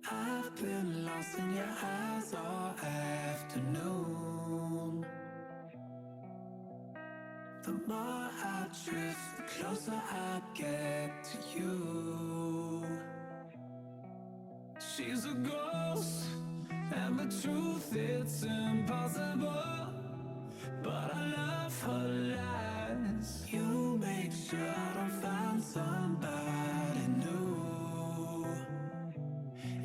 I've been lost in your eyes all afternoon. The more I drift, the closer I get to you. She's a ghost, and the truth, it's impossible. But I love her lies. You make sure I don't find somebody new.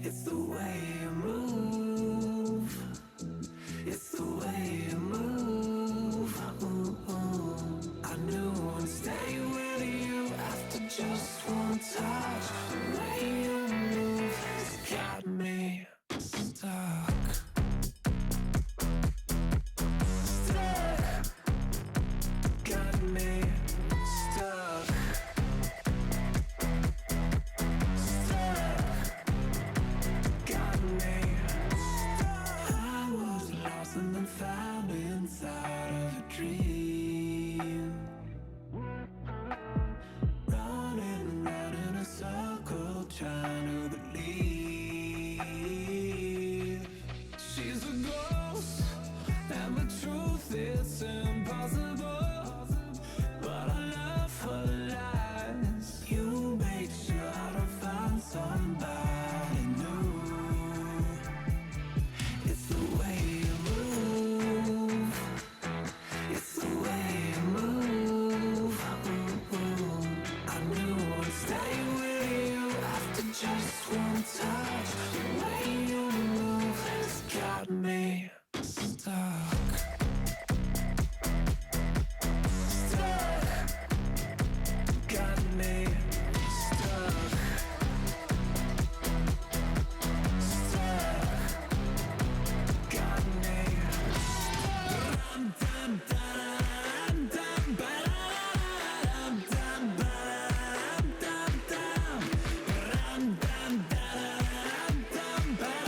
It's the way you move. It's the way you move. I knew I'd stay with you after just one touch. The way you move has got me stuck. Got me stuck. Got me stuck. I was lost and then found inside of a dream. Running round in a circle, trying to believe. She's a ghost, and the truth, it's impossible. But I love her lies. You make sure I don't find somebody new. It's the way you move. It's the way you move. I knew I'd stay with you after just one touch. The way you move has got me stuck. Stuck. Got me stuck. Stuck. Got me. Dum dum dum dum dum dum dum dum dum dum dum dum.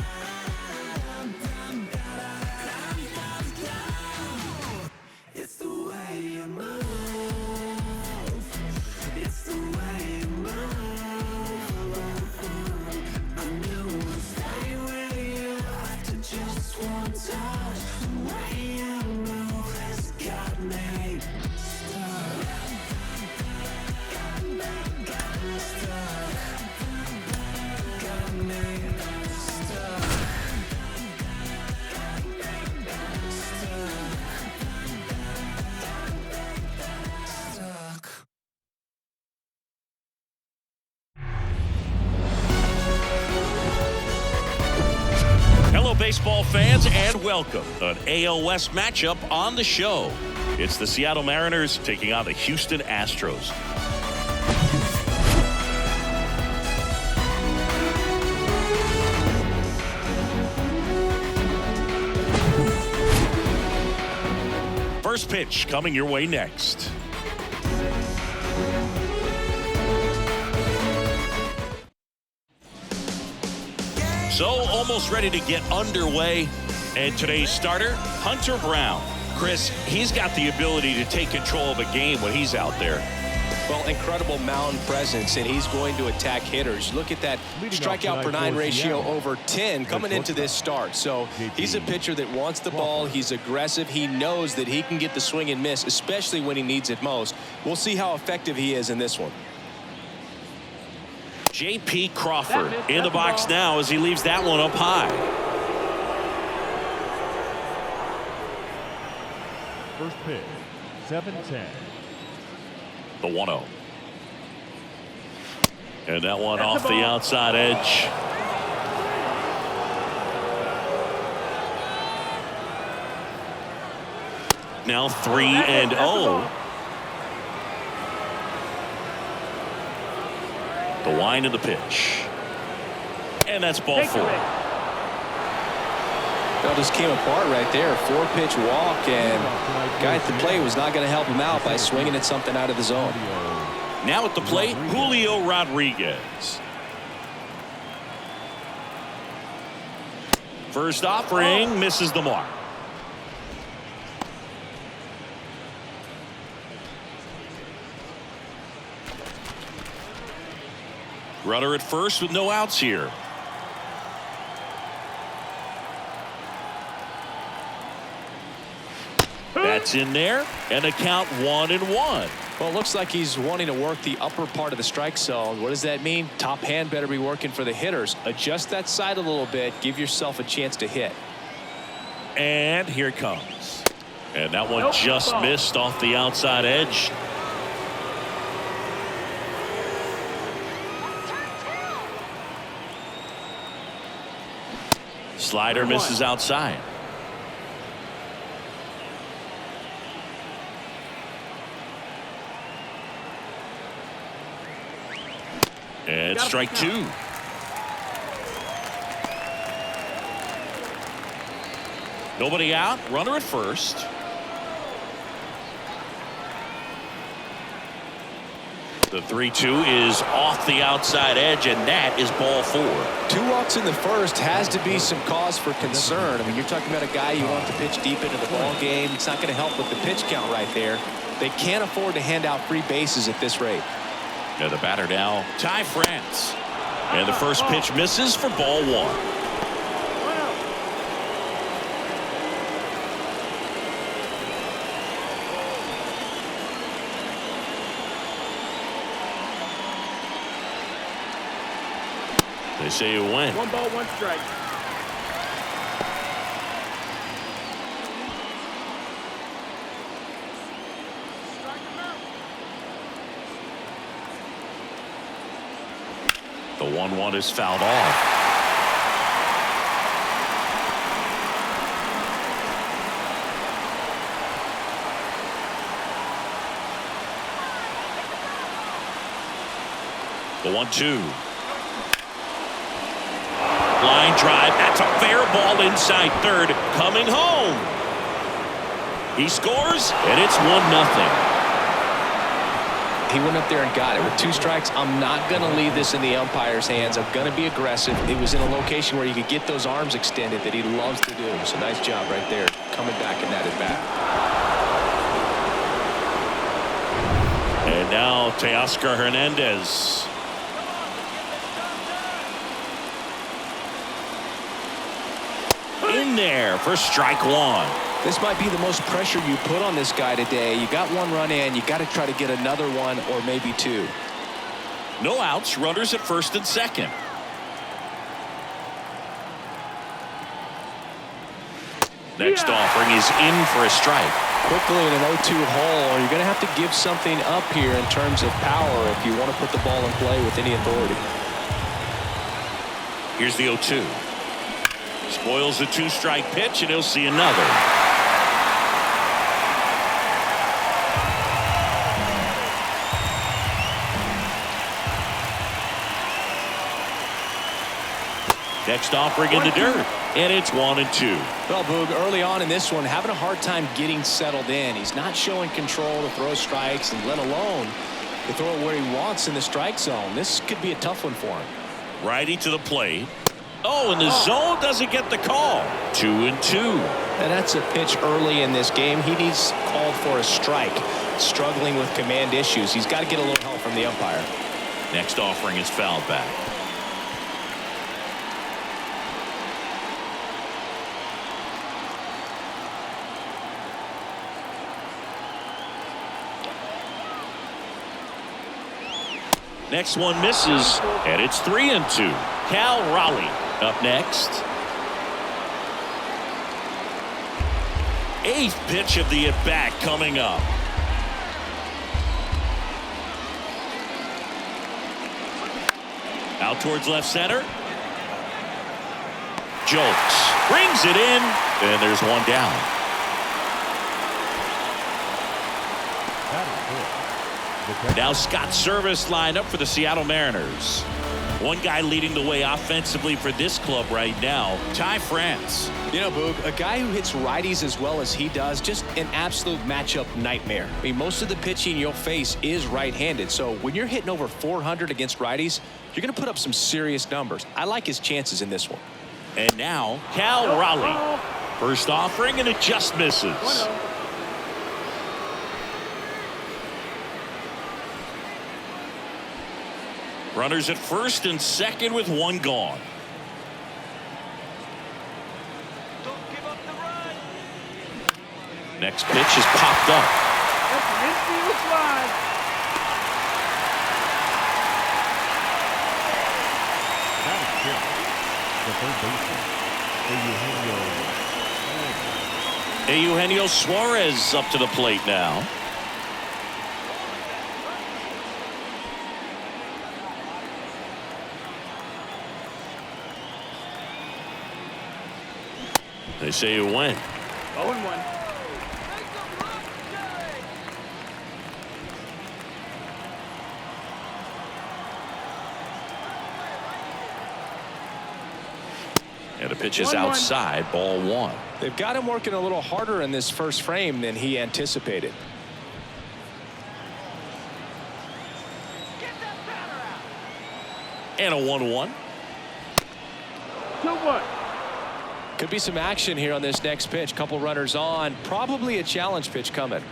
It's the way you move. It's the way you move. I knew I'd stay with you after just one touch. The way you move has got me stuck. Got me stuck. Got me stuck. Stuck. Hello, baseball fans, and welcome to an AL West matchup on the show. It's the Seattle Mariners taking on the Houston Astros. First pitch coming your way next. So, almost ready to get underway. And today's starter, Hunter Brown. Chris, he's got the ability to take control of a game when he's out there. Well, incredible mound presence, and he's going to attack hitters. Look at that strikeout per 9 ratio over 10 coming into this start. So he's a pitcher that wants the ball. He's aggressive. He knows that he can get the swing and miss, especially when he needs it most. We'll see how effective he is in this one. J.P. Crawford in the box now as he leaves that one up high. First pitch, 7-10. The 1-0. And that one off the outside edge. Now 3-0. The wind of the pitch. And that's ball 4. That just came apart right there. 4-pitch walk, and guy at the plate was not going to help him out by swinging at something out of the zone. Now at the plate, Julio Rodriguez. First offering misses the mark. Runner at first with no outs here. That's in there, and the count 1-1. Well, it looks like he's wanting to work the upper part of the strike zone. What does that mean? Top hand better be working for the hitters. Adjust that side a little bit. Give yourself a chance to hit. And here it comes. And that one just missed off the outside edge. Slider misses outside. And strike two. Nobody out. Runner at first. The 3-2 is off the outside edge, and that is ball 4. 2 walks in the first has to be some cause for concern. I mean, you're talking about a guy you want to pitch deep into the ball game. It's not going to help with the pitch count right there. They can't afford to hand out free bases at this rate. Yeah, the batter now, Ty France. And the first pitch misses for ball 1. They say you win. 1 ball, 1 strike. The 1-1 is fouled off. The 1-2. Line drive. That's a fair ball inside third. Coming home. He scores, and it's 1-0. He went up there and got it. With 2 strikes, I'm not going to leave this in the umpire's hands. I'm going to be aggressive. It was in a location where you could get those arms extended that he loves to do. So nice job right there, coming back in that at bat. And now Teoscar Hernandez. In there for strike 1. This might be the most pressure you put on this guy today. You got 1 run in. You got to try to get another 1 or maybe 2. No outs. Runners at first and second. Next offering is in for a strike. Quickly in an 0-2 hole. You're going to have to give something up here in terms of power if you want to put the ball in play with any authority. Here's the 0-2. Spoils the 2-strike pitch, and he'll see another. Next offering in the dirt, and it's 1-2. Well, Boog, early on in this one, having a hard time getting settled in. He's not showing control to throw strikes, and let alone to throw it where he wants in the strike zone. This could be a tough one for him. Righty to the plate. Oh, and the zone doesn't get the call. 2-2. And that's a pitch early in this game. He needs called for a strike. Struggling with command issues. He's got to get a little help from the umpire. Next offering is fouled back. Next one misses, and it's 3-2. Cal Raleigh up next. 8th pitch of the at-bat coming up. Out towards left center. Jolts. Brings it in, and there's 1 down. Now Scott Service lined up for the Seattle Mariners. One guy leading the way offensively for this club right now, Ty France. You know, Boog, a guy who hits righties as well as he does, just an absolute matchup nightmare. I mean, most of the pitching you'll face is right-handed. So when you're hitting over 400 against righties, you're going to put up some serious numbers. I like his chances in this one. And now Cal Raleigh. First offering, and it just misses. Runners at first and second with 1 gone. Next pitch is popped up. That's an infield slide. That is good. The third baseman, Eugenio Suarez up to the plate now. They say you win. 0-1. And the pitch is outside, ball 1. They've got him working a little harder in this first frame than he anticipated. And a 1-1. 2-1. Could be some action here on this next pitch. Couple runners on. Probably a challenge pitch coming.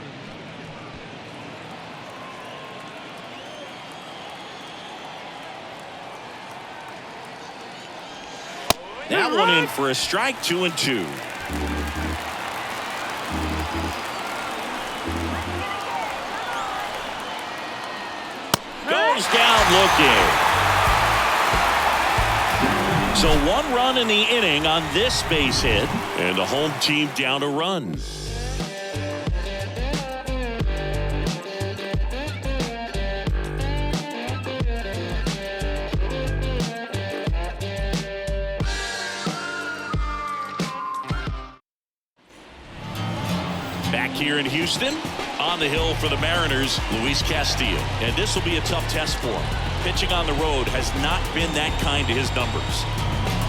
That one in for a strike. 2-2. Goes down looking. So 1 run in the inning on this base hit, and the home team down a run. Back here in Houston, on the hill for the Mariners, Luis Castillo. And this will be a tough test for him. Pitching on the road has not been that kind to his numbers.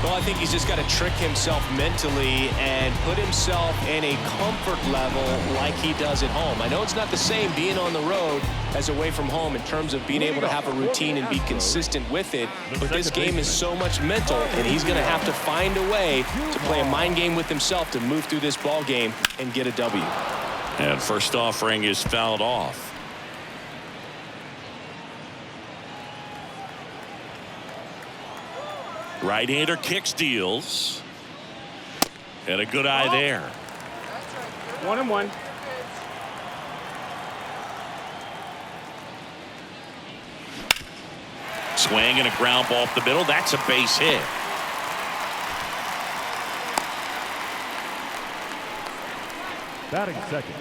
Well, I think he's just got to trick himself mentally and put himself in a comfort level like he does at home. I know it's not the same being on the road as away from home in terms of being able to have a routine and be consistent with it. But this game is so much mental, and he's going to have to find a way to play a mind game with himself to move through this ball game and get a W. And first offering is fouled off. Right-hander kicks, deals. And a good eye there. 1-1. Swing and a ground ball up the middle. That's a base hit. batting second.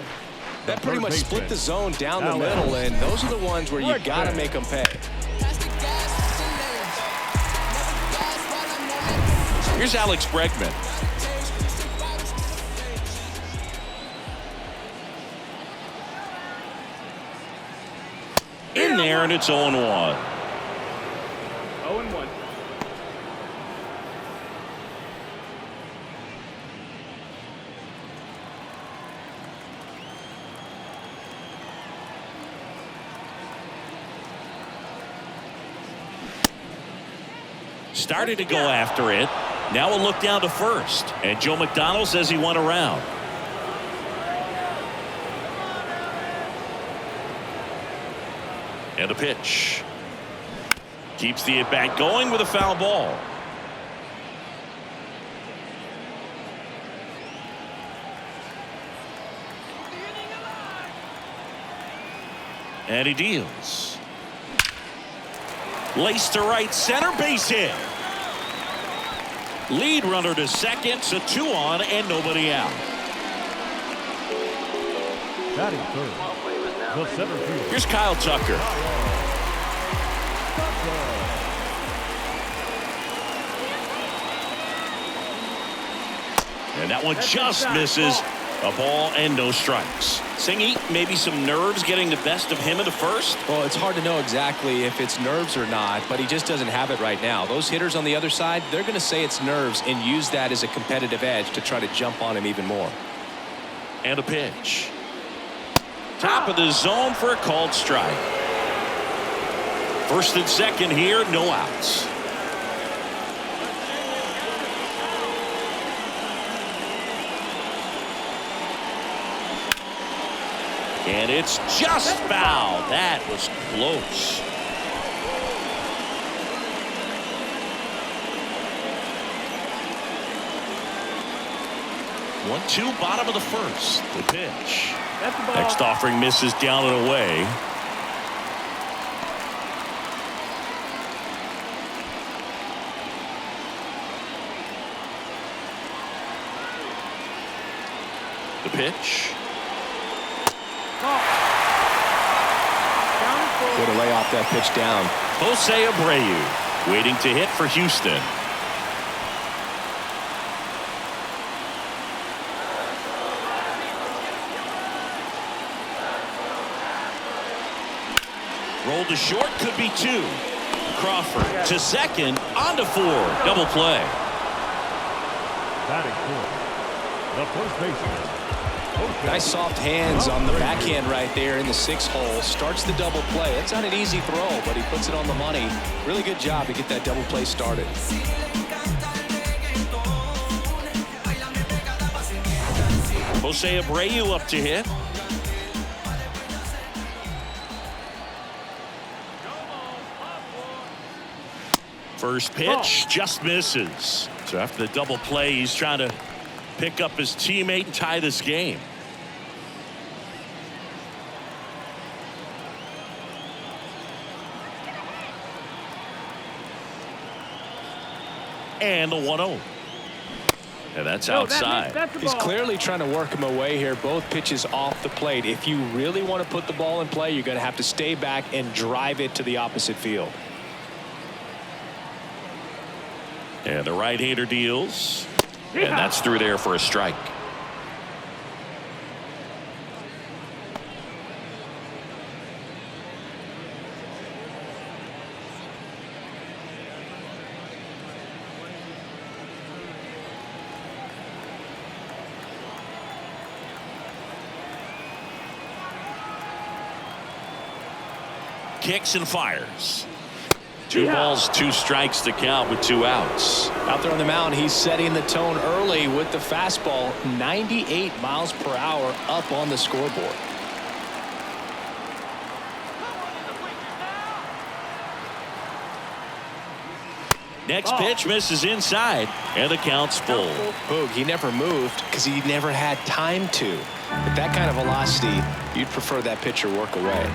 That pretty much split the zone down the middle, and those are the ones where you got to make them pay. Here's Alex Bregman. In there, and it's 0-1. 0-1. Started to go after it. Now a look down to first. And Joe McDonald says he went around. And a pitch. Keeps the at-bat going with a foul ball. And he deals. Laced to right center, base hit. Lead runner to second, so 2 on and nobody out. Batting third, the center fielder. Here's Kyle Tucker. And that one just misses. A ball and no strikes. Singy, maybe some nerves getting the best of him in the first? Well, it's hard to know exactly if it's nerves or not, but he just doesn't have it right now. Those hitters on the other side, they're going to say it's nerves and use that as a competitive edge to try to jump on him even more. And a pitch. Top of the zone for a called strike. First and second here, no outs. And it's just foul. That was close. 1-2, bottom of the first. The pitch. That's the ball. Next offering misses down and away. The pitch. Way to lay off that pitch down. Jose Abreu waiting to hit for Houston. Rolled to short, could be 2. Crawford to second, on to 4. Double play. Batting fourth, the first baseman. Nice soft hands on the backhand right there in the 6th hole. Starts the double play. It's not an easy throw, but he puts it on the money. Really good job to get that double play started. Jose Abreu up to hit. First pitch just misses. So after the double play, he's trying to pick up his teammate and tie this game. And the 1-0. And that's outside. He's clearly trying to work him away here. Both pitches off the plate. If you really want to put the ball in play, you're going to have to stay back and drive it to the opposite field. And the right-hander deals. And that's through there for a strike. Kicks and fires. 2 balls, 2 strikes to count with 2 outs. Out there on the mound, he's setting the tone early with the fastball. 98 miles per hour up on the scoreboard. Next pitch misses inside, and the count's full. Boog, he never moved because he never had time to. With that kind of velocity, you'd prefer that pitcher work away.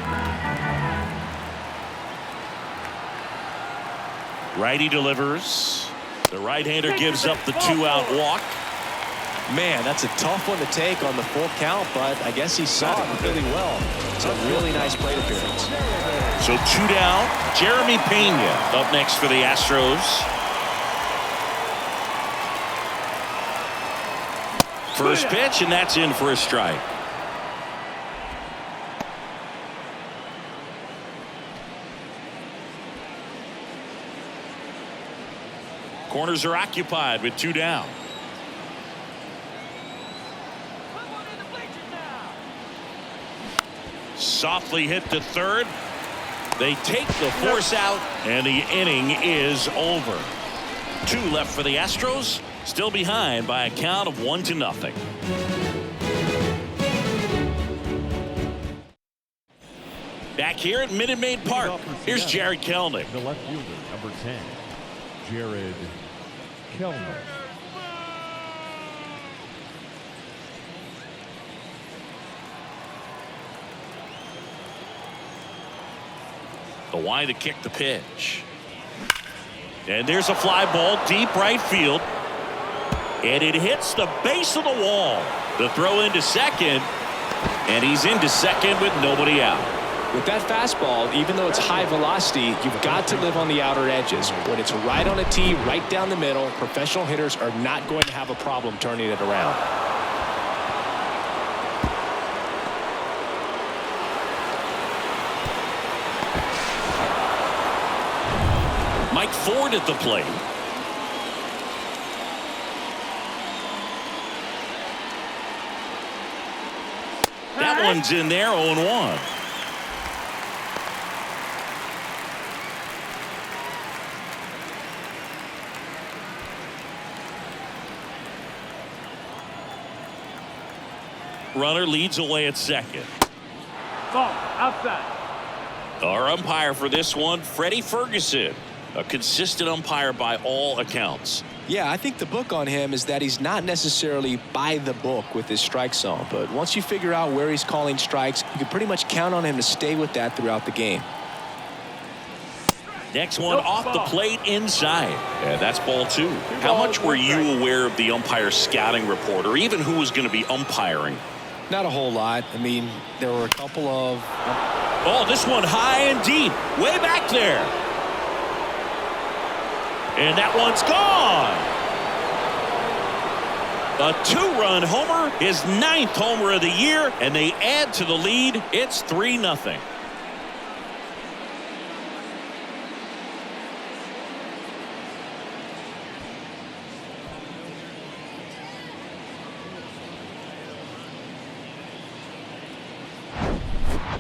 Righty delivers. The right-hander gives up the 2-out walk. Man, that's a tough one to take on the full count, but I guess he saw it really well. It's a really nice plate appearance. So 2 down. Jeremy Pena up next for the Astros. First pitch, and that's in for a strike. Corners are occupied with 2 down. Softly hit to third. They take the force out, and the inning is over. 2 left for the Astros, still behind by a count of 1-0. Back here at Minute Maid Park, here's Jared Kelnick. The left fielder, number 10, Jared Kelnick. The Y to kick the pitch. And there's a fly ball deep right field. And it hits the base of the wall. The throw into second. And he's into second with nobody out. With that fastball, even though it's high velocity, you've got to live on the outer edges. When it's right on a tee, right down the middle, professional hitters are not going to have a problem turning it around. Mike Ford at the plate. That one's in there, 0-1. Runner leads away at second. Ball outside. Our umpire for this one, Freddie Ferguson, a consistent umpire by all accounts. Yeah, I think the book on him is that he's not necessarily by the book with his strike zone. But once you figure out where he's calling strikes, you can pretty much count on him to stay with that throughout the game. Next one off the plate inside. Yeah, that's ball 2. How much were you aware of the umpire scouting report, or even who was going to be umpiring? Not a whole lot. I mean, there were a couple of... Oh, this one high and deep. Way back there. And that one's gone. A 2-run homer, his 9th homer of the year, and they add to the lead. It's 3-0.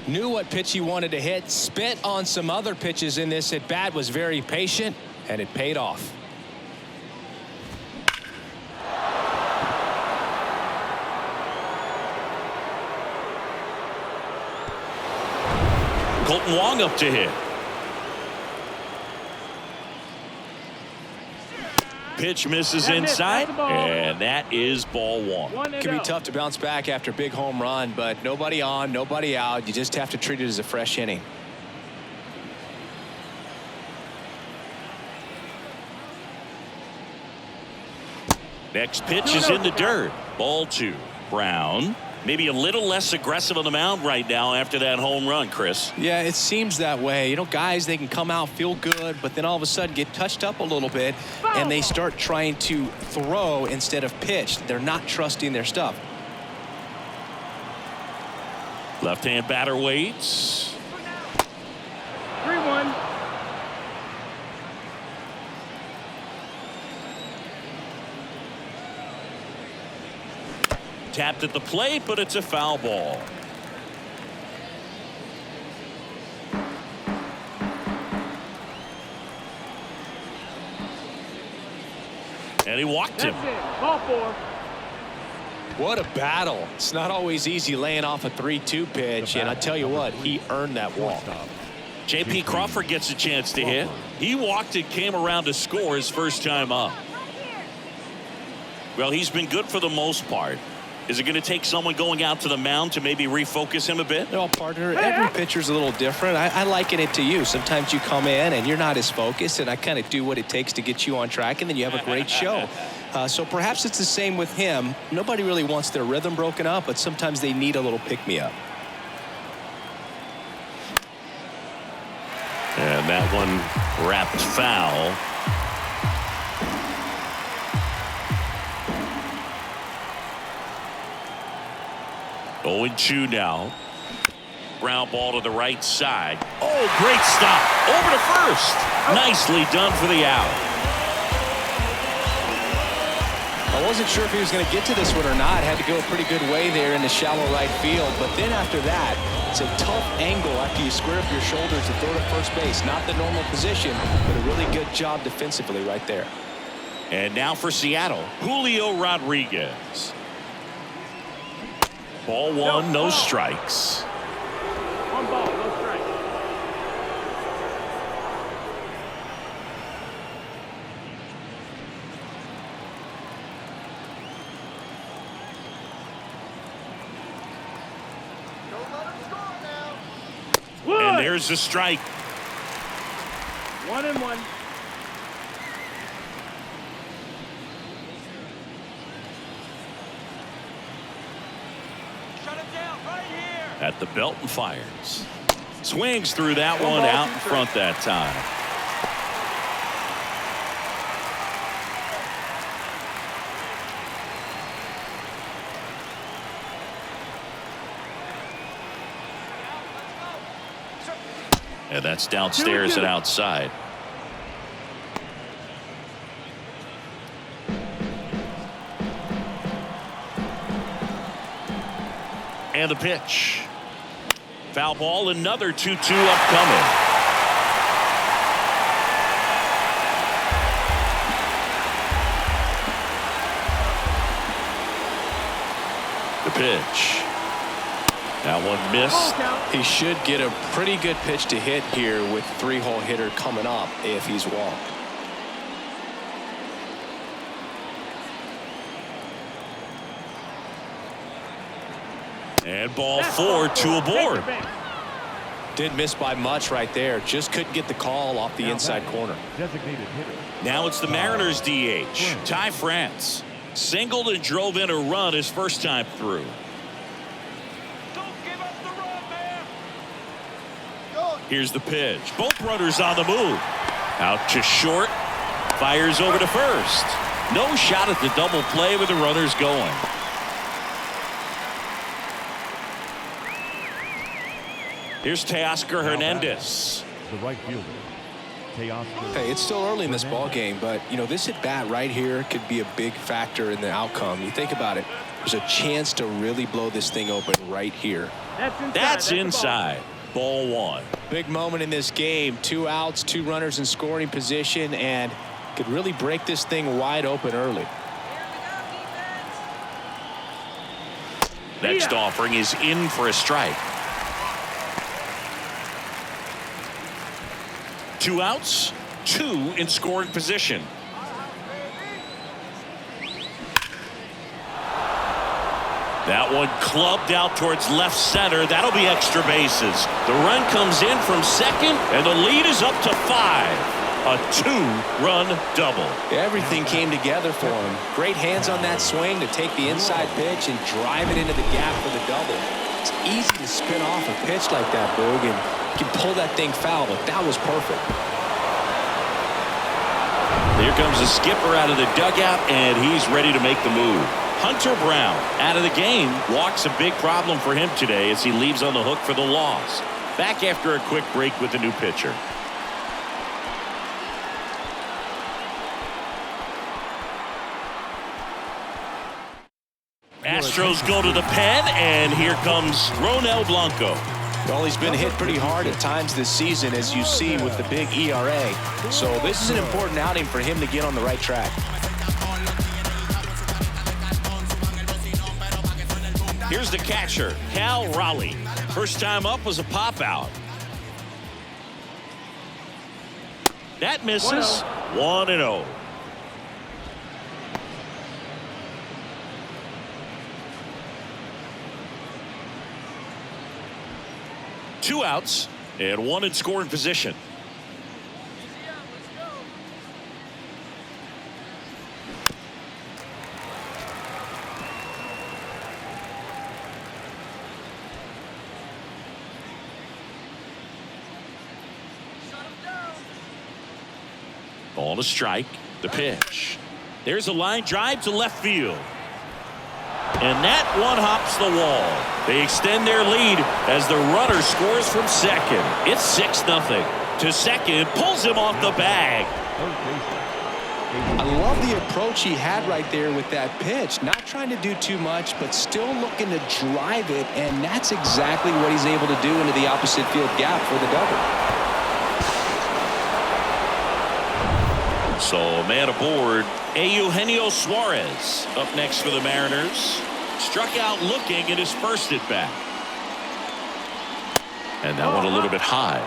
Knew what pitch he wanted to hit, spit on some other pitches in this at bat, was very patient, and it paid off. Colton Wong up to hit. Pitch misses inside, and that is ball 1. It can be tough to bounce back after a big home run, but nobody on, nobody out. You just have to treat it as a fresh inning. Next pitch is in the dirt. Ball 2. Brown. Maybe a little less aggressive on the mound right now after that home run, Chris. Yeah, it seems that way. You know, guys, they can come out, feel good, but then all of a sudden get touched up a little bit, and they start trying to throw instead of pitch. They're not trusting their stuff. Left-hand batter waits. 3-1. Tapped at the plate, but it's a foul ball. And he walked him. Ball 4. What a battle. It's not always easy laying off a 3-2 pitch, and I tell you what, he earned that walk. J.P. Crawford gets a chance to hit. He walked and came around to score his first time up. Well, he's been good for the most part. Is it going to take someone going out to the mound to maybe refocus him a bit? No, partner, every pitcher's a little different. I liken it to you. Sometimes you come in and you're not as focused, and I kind of do what it takes to get you on track, and then you have a great show. So perhaps it's the same with him. Nobody really wants their rhythm broken up, but sometimes they need a little pick-me-up. And that one wrapped foul. Oh, 2 now. Ground ball to the right side. Oh, great stop. Over to first. Nicely done for the out. I wasn't sure if he was going to get to this one or not. Had to go a pretty good way there in the shallow right field. But then after that, it's a tough angle after you square up your shoulders to throw to first base. Not the normal position, but a really good job defensively right there. And now for Seattle, Julio Rodriguez. Ball 1, no strikes. 1 ball, no strike. And there's the strike. 1-1. At the belt and fires. Swings through that one out in front that time. And that's downstairs and outside. And the pitch. Foul ball, another 2-2 upcoming. The pitch. That one missed. He should get a pretty good pitch to hit here with 3-hole hitter coming up if he's walked. And ball 4, 2 aboard. Didn't miss by much right there. Just couldn't get the call off the inside corner. Designated hitter. Now it's the Mariners DH, Ty France. Singled and drove in a run his first time through. Here's the pitch. Both runners on the move. Out to short. Fires over to first. No shot at the double play with the runners going. Here's Teoscar Hernandez. The right fielder. Hey, it's still early in this ball game, but you know, this at bat right here could be a big factor in the outcome. You think about it, there's a chance to really blow this thing open right here. That's inside. Ball 1. Big moment in this game. 2 outs, 2 runners in scoring position, and could really break this thing wide open early. Next offering is in for a strike. 2 outs, 2 in scoring position. That one clubbed out towards left center. That'll be extra bases. The run comes in from second, and the lead is up to 5. A 2-run double. Everything came together for him. Great hands on that swing to take the inside pitch and drive it into the gap for the double. It's easy to spin off a pitch like that, Boog, and you can pull that thing foul, but that was perfect. Here comes the skipper out of the dugout, and he's ready to make the move. Hunter Brown out of the game. Walk's a big problem for him today as he leaves on the hook for the loss. Back after a quick break with the new pitcher. Astros go to the pen, and here comes Ronel Blanco. Well, he's been hit pretty hard at times this season, as you see with the big ERA. So this is an important outing for him to get on the right track. Here's the catcher, Cal Raleigh. First time up was a pop out. That misses. 1-0. Two outs and 1 in scoring position. Ball to strike. The pitch. There's a line drive to left field. And that one hops the wall. They extend their lead as the runner scores from second. It's 6-0. To second, pulls him off the bag. I love the approach he had right there with that pitch. Not trying to do too much, but still looking to drive it, and that's exactly what he's able to do into the opposite field gap for the double. So a man aboard, Eugenio Suarez up next for the Mariners. Struck out looking at his first at bat. And that one a little bit high.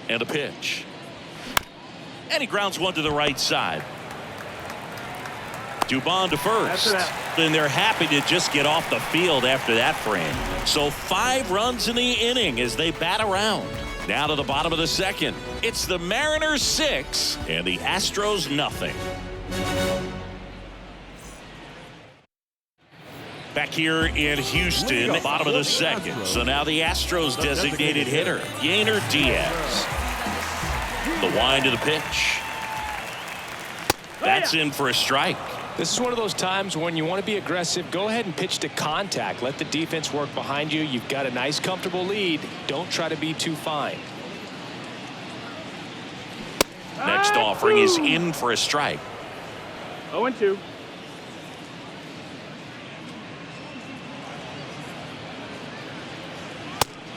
And a pitch. And he grounds one to the right side. Dubon to first. Then they're happy to just get off the field after that frame. So 5 runs in the inning as they bat around. Now to the bottom of the second. It's the Mariners 6 and the Astros nothing. Back here in Houston, bottom of the second. So now the Astros designated hitter, Yainer Diaz. The wind of the pitch. That's in for a strike. This is one of those times when you want to be aggressive. Go ahead and pitch to contact. Let the defense work behind you. You've got a nice, comfortable lead. Don't try to be too fine. Next offering is in for a strike. 0-2.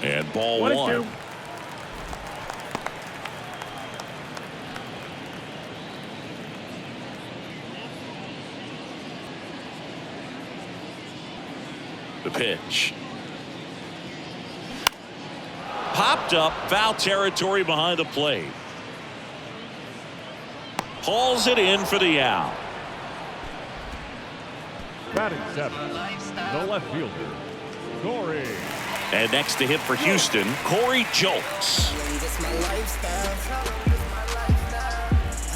And ball 1. The pitch. popped up, foul territory behind the plate. Hauls it in for the out. Batting seven, the left fielder, Corey. And next to hit for Houston, Corey Jolks. This my lifestyle.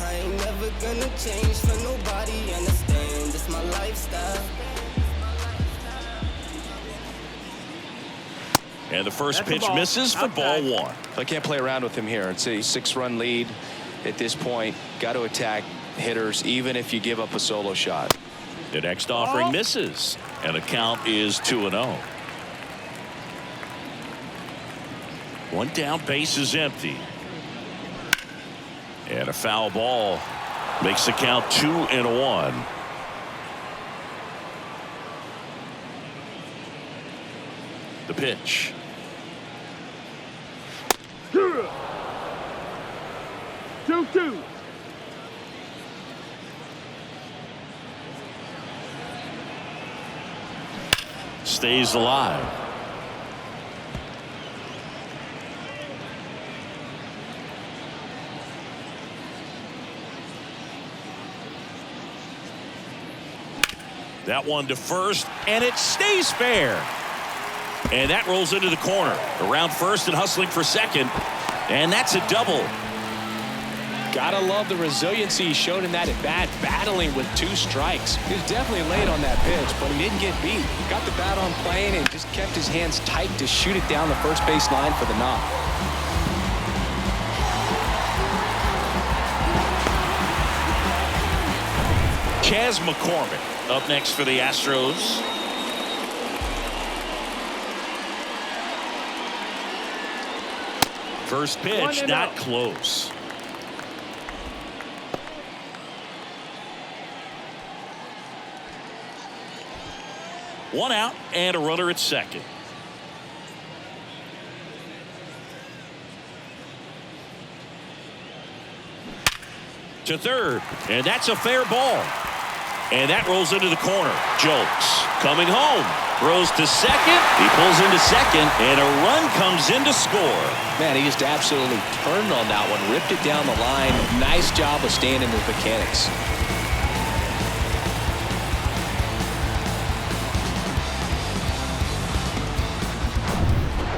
I ain't never gonna change for nobody. Understand this my lifestyle. And the first That's a pitch ball. misses for ball Outside. one. I can't play around with him here. It's a 6-run lead at this point. Got to attack hitters even if you give up a solo shot. The next offering misses, and the count is 2-0. One down, base is empty. And a foul ball makes the count 2-1. The pitch. 2-2. Stays alive. That one to first, and it stays fair. And that rolls into the corner. Around first and hustling for second. And that's a double. Gotta love the resiliency he showed in that at bat, battling with 2 strikes. He was definitely late on that pitch, but he didn't get beat. Got the bat on plane and just kept his hands tight to shoot it down the first base line for the knock. Chas McCormick up next for the Astros. First pitch, not close. One out and a runner at second. To third, and that's a fair ball. And that rolls into the corner. Jolks coming home. Throws to second. He pulls into second, and a run comes in to score. Man, he just absolutely turned on that one, ripped it down the line. Nice job of staying in his mechanics.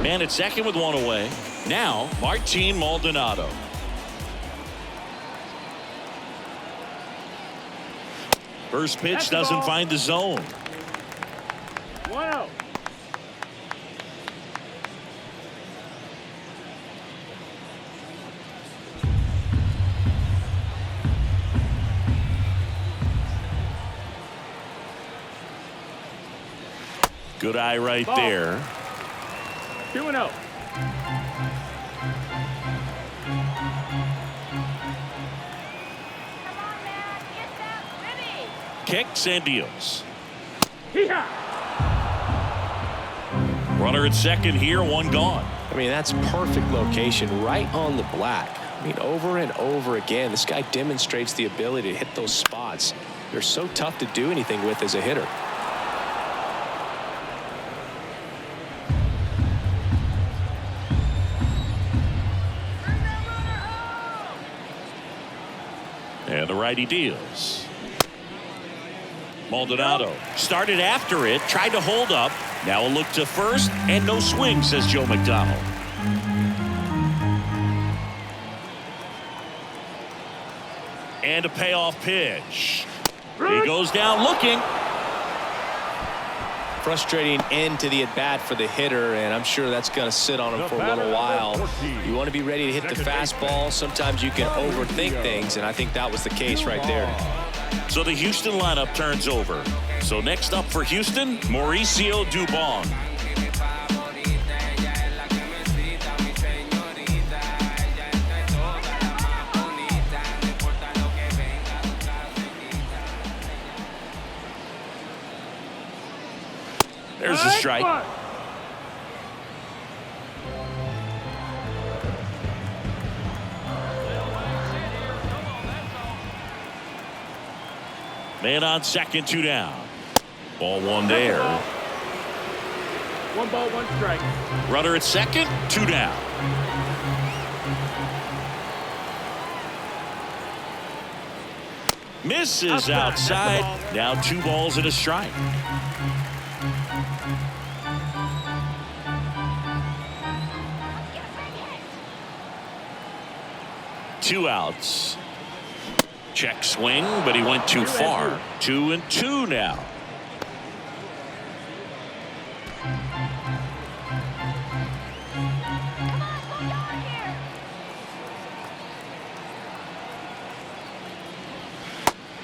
Man at second with one away. Now, Martin Maldonado. First pitch doesn't find the zone. 1-0. Good eye right Ball. there. 2-0. Kicks and deals. Hee-haw! Runner at second here, one gone. I mean, that's perfect location, right on the black. I mean, over and over again, this guy demonstrates the ability to hit those spots. They're so tough to do anything with as a hitter. And the righty deals. Maldonado started after it, tried to hold up. Now a look to first, and no swing, says Joe McDonald. And a payoff pitch. He goes down looking. Frustrating end to the at-bat for the hitter, and I'm sure that's going to sit on him for a little while. You want to be ready to hit the fastball. Sometimes you can overthink things, and I think that was the case right there. So the Houston lineup turns over. So next up for Houston, Mauricio Dubon. There's a strike. Man on second, 2 down. Ball one there. 1 ball, 1 strike. Runner at second, 2 down. Misses outside. Now 2 balls and a strike. Two outs. Check swing, but he went too far. 2-2 now.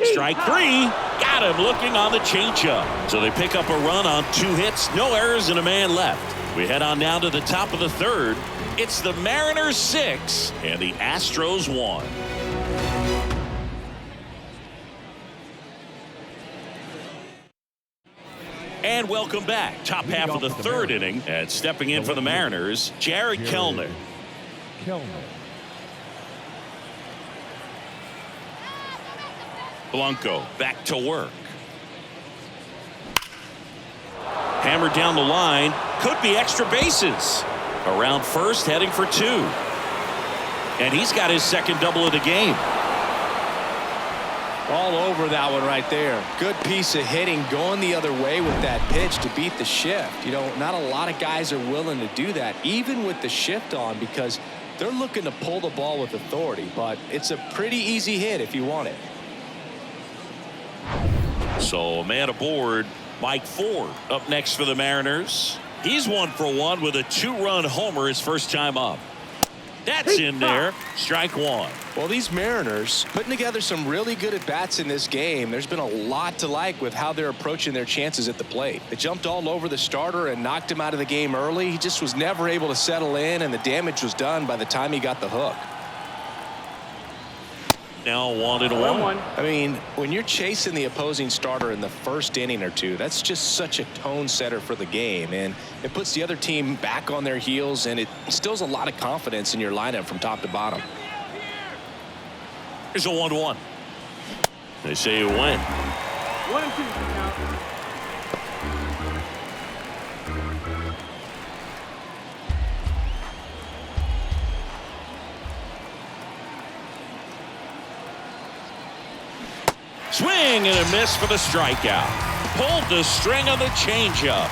Strike 3. Got him looking on the changeup. So they pick up a run on 2 hits, no errors, and a man left. We head on down to the top of the 3rd. It's the Mariners 6 and the Astros 1. And welcome back. Top half of the 3rd inning, and stepping in for the Mariners, Jared Kellner. Blanco back to work. Hammered down the line. Could be extra bases. Around first, heading for 2. And he's got his 2nd double of the game. All over that one right there. Good piece of hitting, going the other way with that pitch to beat the shift. You know, not a lot of guys are willing to do that, even with the shift on, because they're looking to pull the ball with authority. But it's a pretty easy hit if you want it. So a man aboard. Mike Ford up next for the Mariners. He's 1 for 1 with a 2-run homer his first time up. That's in there. Strike 1. Well, these Mariners putting together some really good at-bats in this game. There's been a lot to like with how they're approaching their chances at the plate. They jumped all over the starter and knocked him out of the game early. He just was never able to settle in, and the damage was done by the time he got the hook. Now 1-1. I mean, when you're chasing the opposing starter in the first inning or 2, that's just such a tone setter for the game, and it puts the other team back on their heels, and it instills a lot of confidence in your lineup from top to bottom. Here's a 1-1. They say you win. 1-2 now. Swing and a miss for the strikeout. Pulled the string on the changeup.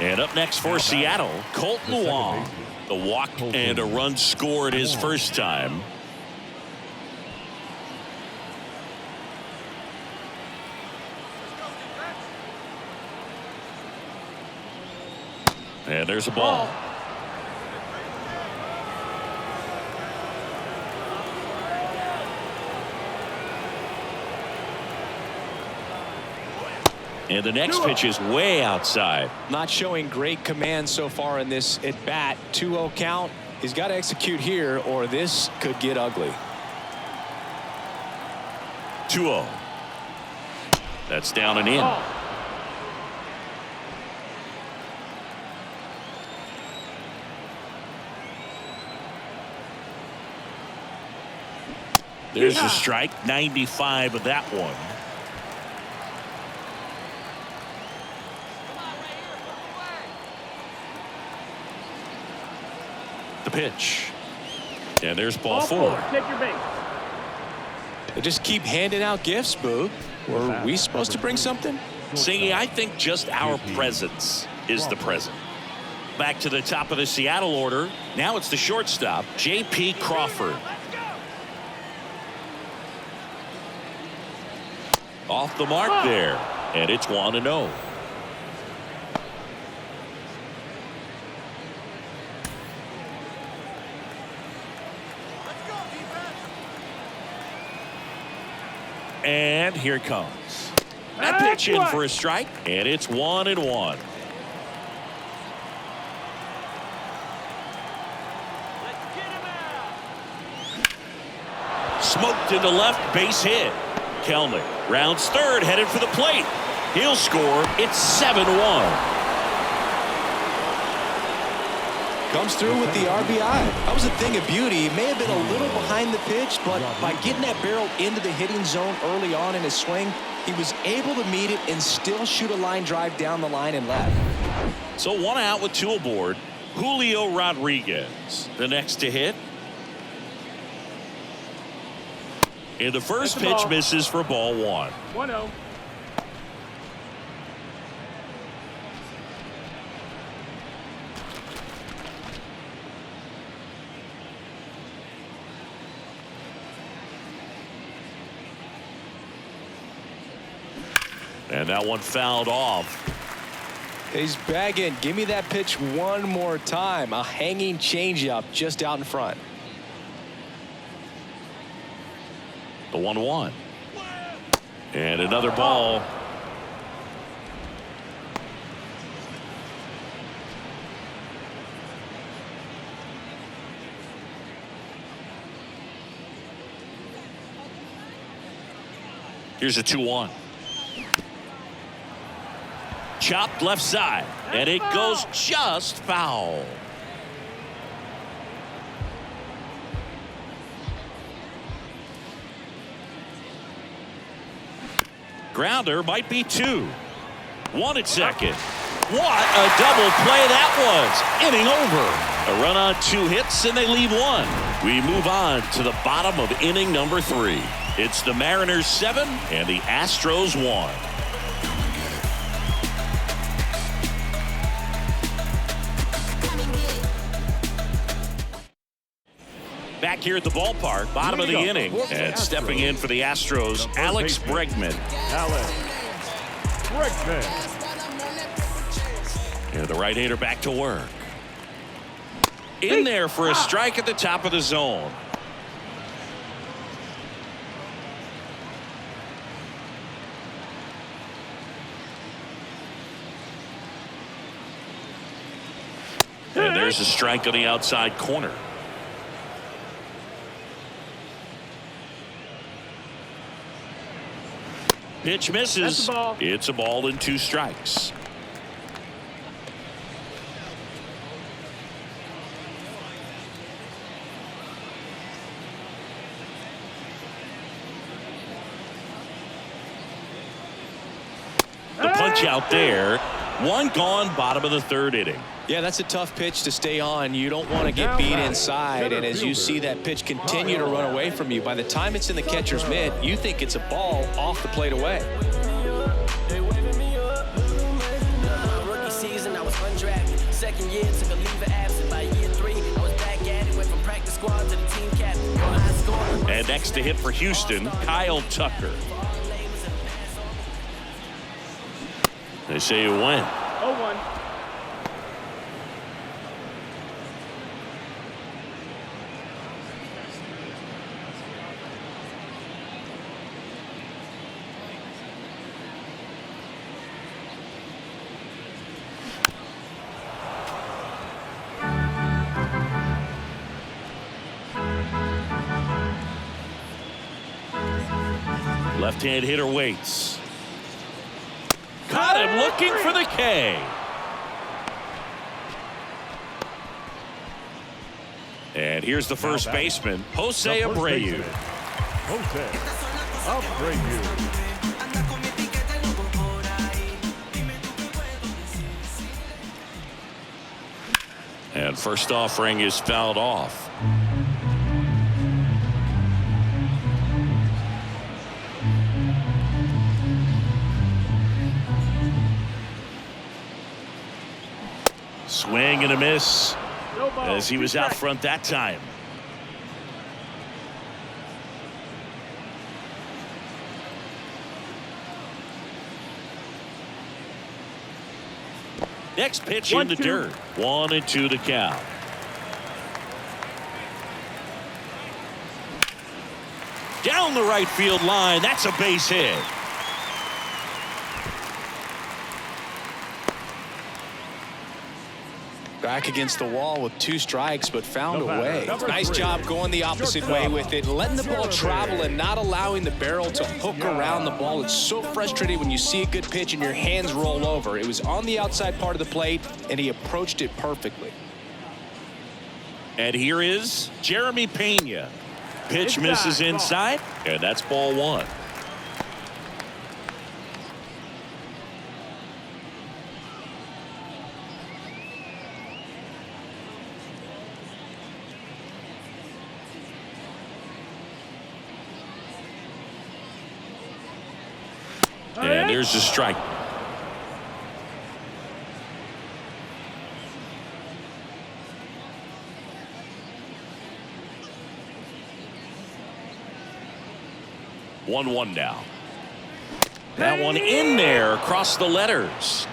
And up next for Seattle, Colton Wong. The walk and a run scored his first time. And there's a ball. And the next pitch is way outside. Not showing great command so far in this at bat. 2-0 count. He's got to execute here, or this could get ugly. 2-0. That's down and in. There's a strike. 95 of that one. The pitch. And there's ball 4. Take your base. They just keep handing out gifts, Boo. Were we supposed to bring something? See, I think just our presence is the present. Back to the top of the Seattle order. Now it's the shortstop, J.P. Crawford. Off the mark there. And it's 1-0. And here it comes. That pitch in for a strike, and it's 1-1. Smoked into left, base hit. Kellner rounds third, headed for the plate. He'll score. It's 7-1. Comes through with the RBI. That was a thing of beauty. He may have been a little behind the pitch, but by getting that barrel into the hitting zone early on in his swing, he was able to meet it and still shoot a line drive down the line and left. So 1 out with 2 aboard. Julio Rodriguez, the next to hit. And the first pitch ball. misses for ball 1. 1-0. And that one fouled off. He's bagging. Give me that pitch one more time. A hanging changeup just out in front. The 1-1. And another ball. Here's a 2-1. Chopped left side, and it goes just foul. Grounder might be 2. 1 at second. What a double play that was. Inning over. A run on 2 hits, and they leave 1. We move on to the bottom of inning number 3. It's the Mariners 7 and the Astros 1. Back here at the ballpark, bottom of the inning, and stepping in for the Astros, Alex Bregman. Alex Bregman. And the right-hander back to work. In there for a strike at the top of the zone. And there's a strike on the outside corner. Pitch misses. It's a ball and 2 strikes. The punch out there. 1 gone, bottom of the 3rd inning. Yeah, that's a tough pitch to stay on. You don't want to get beat inside, and as you see that pitch continue to run away from you, by the time it's in the catcher's mitt, you think it's a ball off the plate away. Rookie season, I was undrafted. Second year, took a leave of absence. By year 3, I was back at it. Went from practice squad to the team captain. And next to hit for Houston, Kyle Tucker. They say you win. 0-1. Left-hand hitter waits. Caught him looking for the K. And here's the first baseman, Jose Abreu. Jose Abreu. And first offering is fouled off. Swing and a miss as he was out front that time. Next pitch in the dirt. 1-2 to count. Down the right field line. That's a base hit. Back against the wall with 2 strikes, but found a way. Nice job going the opposite way with it, letting the ball travel and not allowing the barrel to hook around the ball. It's so frustrating when you see a good pitch and your hands roll over. It was on the outside part of the plate, and he approached it perfectly. And here is Jeremy Pena. Pitch misses inside, and that's ball 1. And there's the strike. One now. That one in there across the letters.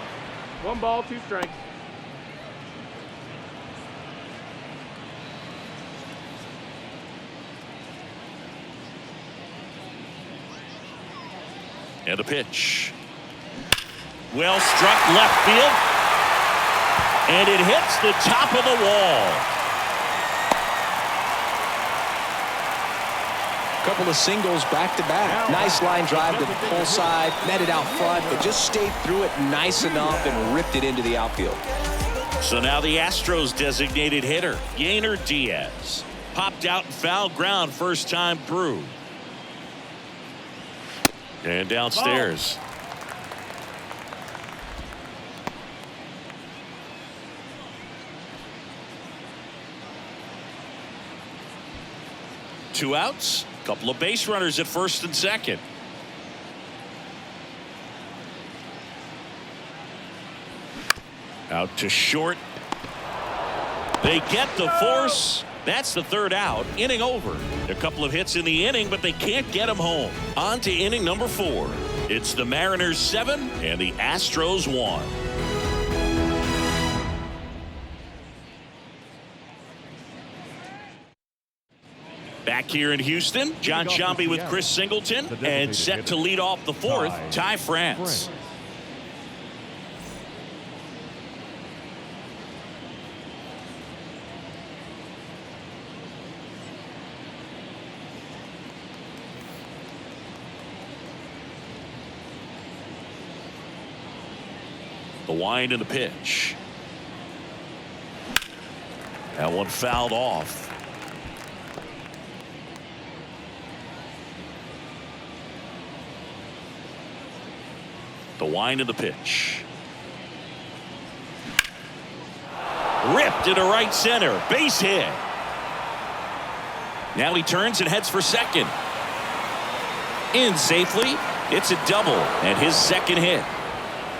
1 ball, 2 strikes. And a pitch. Well struck left field. And it hits the top of the wall. Couple of singles back to back. Nice line drive to the pull side, netted out front, but just stayed through it nice enough and ripped it into the outfield. So now the Astros designated hitter, Yainer Diaz, popped out in foul ground first time through. And downstairs. Two outs. Couple of base runners at first and second. Out to short. They get the force. That's the third out. Inning over. A couple of hits in the inning, but they can't get them home. On to inning number 4. It's the Mariners 7 and the Astros 1. Back here in Houston, John Sciambi with Chris Singleton, and set to lead off the 4th, Ty France. The wind and the pitch. That one fouled off. The wind of the pitch. Ripped into right center. Base hit. Now he turns and heads for second. In safely. It's a double and his second hit.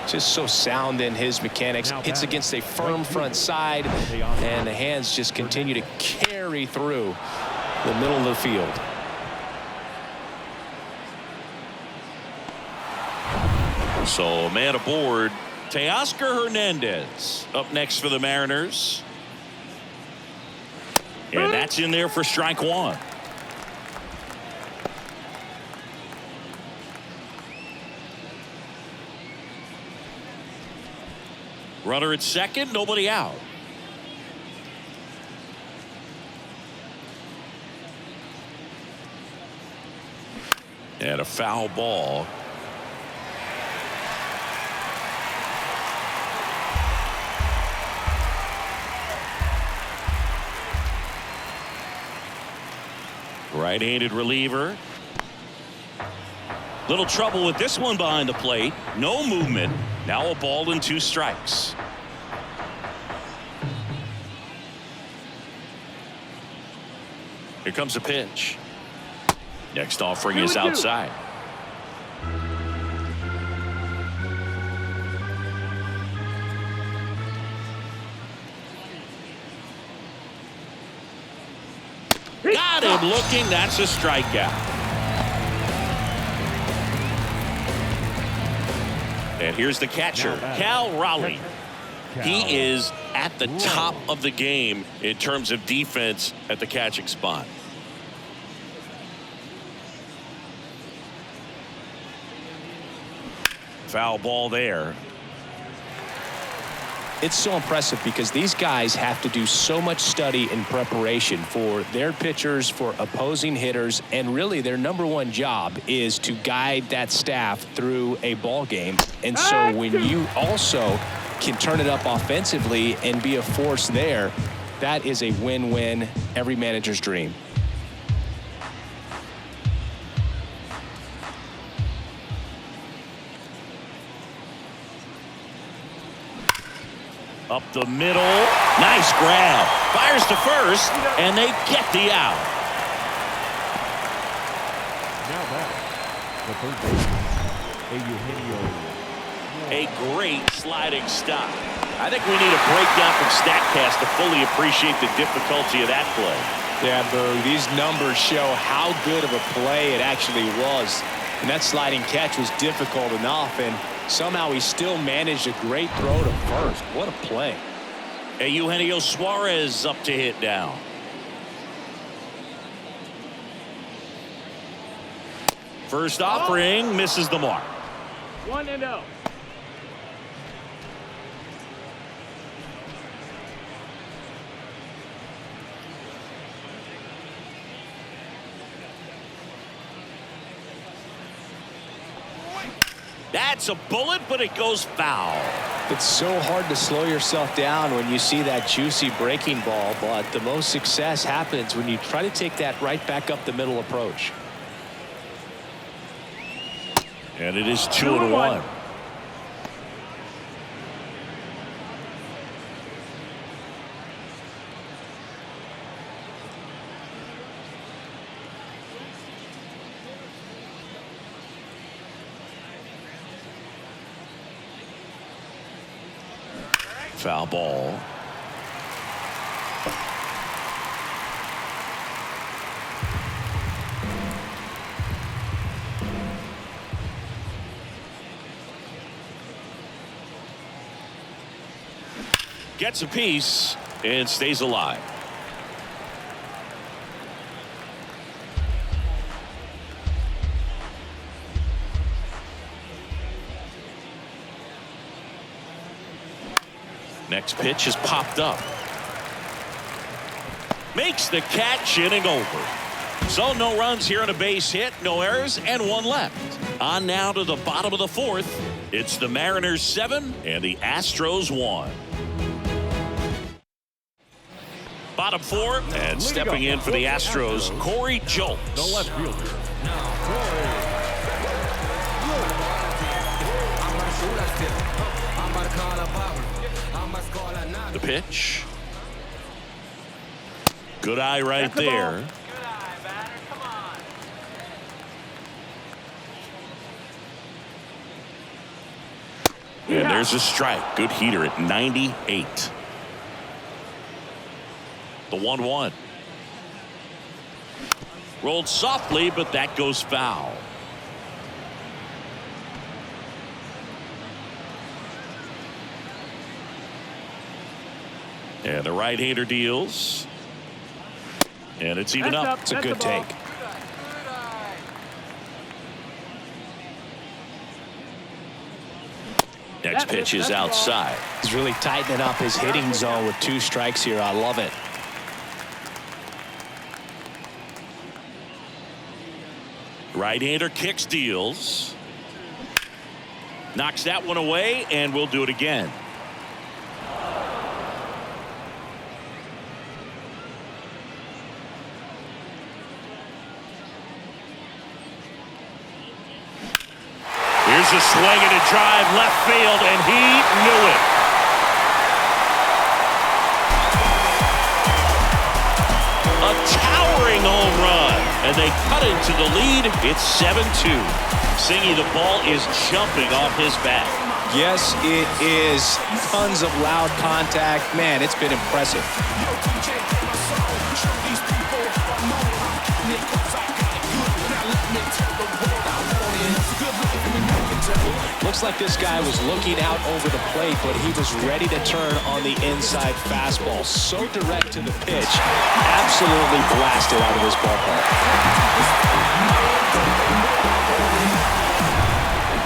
Just so sound in his mechanics. Hits against a firm front side, and the hands just continue to carry through the middle of the field. So a man aboard. Teoscar Hernandez up next for the Mariners. And that's in there for strike 1. Runner at second, nobody out. And a foul ball. Right-handed reliever. Little trouble with this one behind the plate. No movement. Now a ball and 2 strikes. Here comes a pitch. Next offering is outside. Got him looking. That's a strikeout. And here's the catcher, Cal Raleigh. He is at the top of the game in terms of defense at the catching spot. Foul ball there. It's so impressive because these guys have to do so much study and preparation for their pitchers, for opposing hitters, and really their #1 job is to guide that staff through a ball game. And so when you also can turn it up offensively and be a force there, that is a win-win, every manager's dream. Up the middle. Nice grab. Fires to first, and they get the out. Now back, the third baseman, A great sliding stop. I think we need a breakdown from StatCast to fully appreciate the difficulty of that play. Yeah, Boo, these numbers show how good of a play it actually was. And that sliding catch was difficult enough, and somehow he still managed a great throw to first. What a play. Eugenio Suarez up to hit now. First offering misses the mark. 1-0. That's a bullet, but it goes foul. It's so hard to slow yourself down when you see that juicy breaking ball, but the most success happens when you try to take that right back up the middle approach. And it is 2-1. Foul ball. Gets a piece and stays alive. Next pitch is popped up. Makes the catch, inning over. So no runs here on a base hit, no errors, and one left. On now to the bottom of the fourth. It's the Mariners 7 and the Astros 1. Bottom four, and stepping in for the Astros, Corey Jolts. The left fielder. The pitch. Good eye right there. And there's a strike. Good heater at 98. The 1-1. Rolled softly, but that goes foul. And the right-hander deals. And it's even up. It's a good take. Next pitch is outside. He's really tightening up his hitting zone with 2 strikes here. I love it. Right-hander kicks, deals. Knocks that one away, and we'll do it again. Here's a swing and a drive left field, and he knew it. A towering home run, and they cut into the lead. It's 7-2. Singy, the ball is jumping off his bat. Yes, it is. Tons of loud contact. Man, it's been impressive. Looks like this guy was looking out over the plate, but he was ready to turn on the inside fastball. So direct to the pitch. Absolutely blasted out of this ballpark.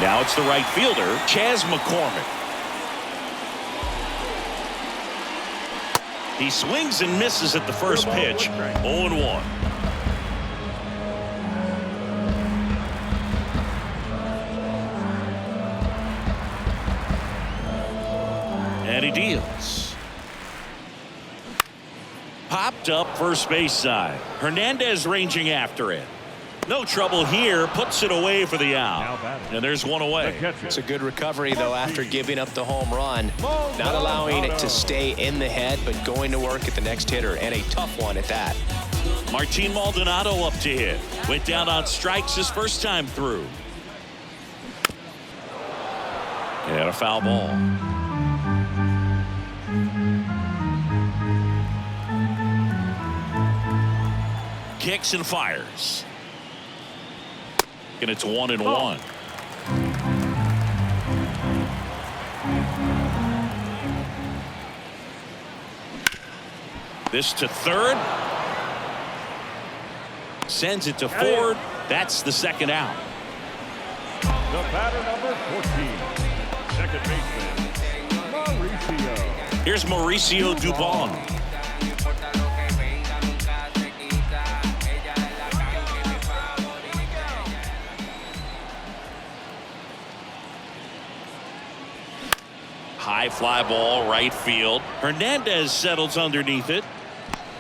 Now it's the right fielder, Chas McCormick. He swings and misses at the first pitch. 0-1. And he deals. Popped up first base side. Hernandez ranging after it. No trouble here. Puts it away for the out. And there's one away. It's a good recovery, though, after giving up the home run. Not allowing it to stay in the head, but going to work at the next hitter, and a tough one at that. Martin Maldonado up to hit. Went down on strikes his first time through. And a foul ball. Kicks and fires. And it's 1-1. This to third. Sends it to Ford. That's the second out. The batter number 14, second baseman, Mauricio. Here's Mauricio Dubon. High fly ball, right field. Hernandez settles underneath it.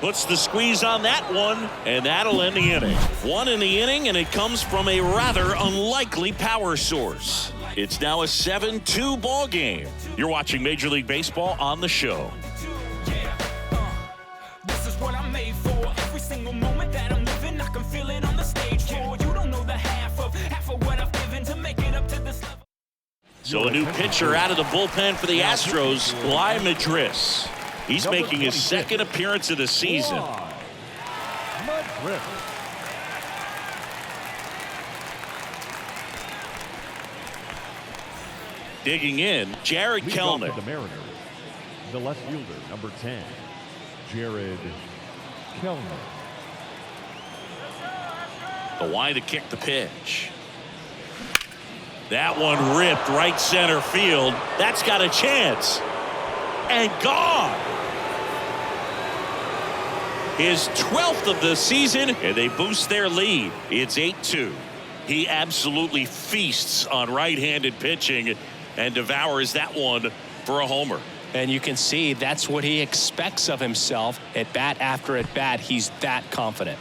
Puts the squeeze on that one, and that'll end the inning. One in the inning, and it comes from a rather unlikely power source. It's now a 7-2 ball game. You're watching Major League Baseball on the show. This is what I'm made for. Every single moment that I'm living, I can feel it on the stage floor. You don't know the half of what I've given to make it up to this level. So a new pitcher out of the bullpen for the Astros, Bly Madris. He's making his second appearance of the season. Madrid. Digging in, Jared Kelnick. The Mariners, the left fielder, number 10, Jared Kelnick. The wide to kick the pitch. That one ripped right center field. That's got a chance. And gone. His 12th of the season, and they boost their lead. It's 8-2. He absolutely feasts on right-handed pitching and devours that one for a homer. And you can see that's what he expects of himself at bat after at bat. He's that confident.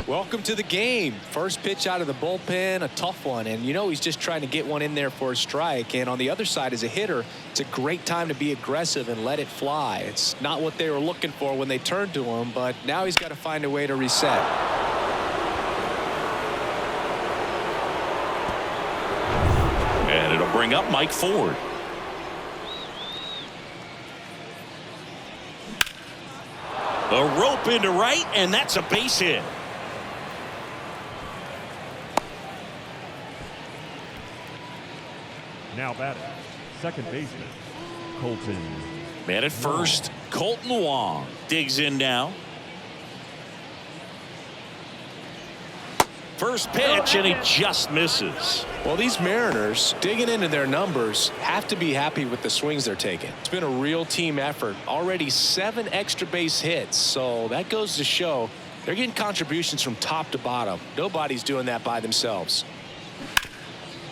Welcome to the game. First pitch out of the bullpen, a tough one. And you know he's just trying to get one in there for a strike. And on the other side, as a hitter, it's a great time to be aggressive and let it fly. It's not what they were looking for when they turned to him, but now he's got to find a way to reset. And it'll bring up Mike Ford. A rope into right, and that's a base hit. Now batting, second baseman, Colton. Man at first, Colton Wong digs in now. First pitch, and he just misses. Well, these Mariners, digging into their numbers, have to be happy with the swings they're taking. It's been a real team effort. Already 7 extra base hits, so that goes to show they're getting contributions from top to bottom. Nobody's doing that by themselves.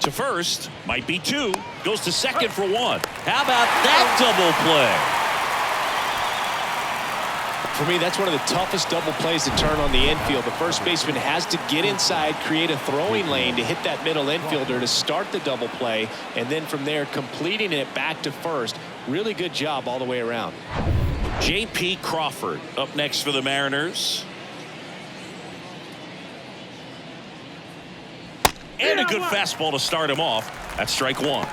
To first, might be 2, goes to second for 1. How about that double play? For me, that's one of the toughest double plays to turn on the infield. The first baseman has to get inside, create a throwing lane to hit that middle infielder to start the double play, and then from there completing it back to first. Really good job all the way around. J.P. Crawford up next for the Mariners. And a good fastball to start him off. That's strike 1.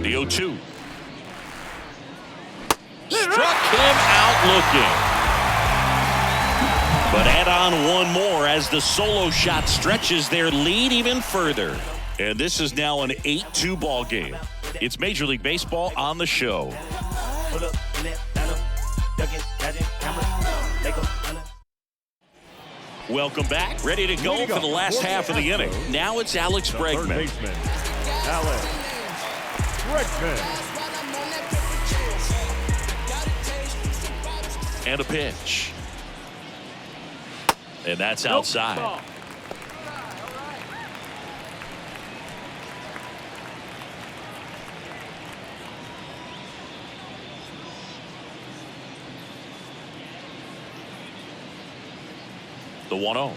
The 0-2. Struck him out looking. But add on one more as the solo shot stretches their lead even further. And this is now an 8-2 ball game. It's Major League Baseball on the show. Welcome back. Ready to go for the last half of the inning. Now it's Alex Bregman. Third baseman, Alex Bregman. And a pitch. And that's outside. The 1-0.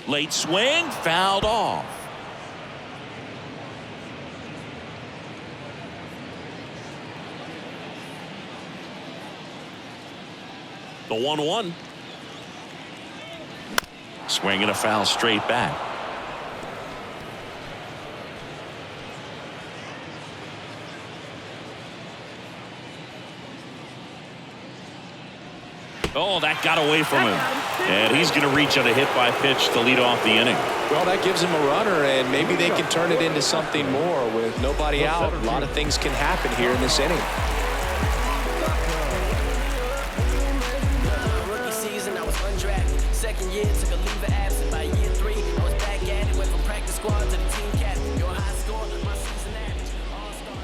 Late swing, fouled off. The 1-1. Swing and a foul straight back. Oh, that got away from him. And he's going to reach on a hit by pitch to lead off the inning. Well, that gives him a runner, and maybe they can turn it into something more with nobody out. A lot of things can happen here in this inning. Rookie season, I was undrafted. Second year, took a leave of absence. By year 3, I was back at it. Went from practice squad to the team captain. Your high score, my season average. All-star.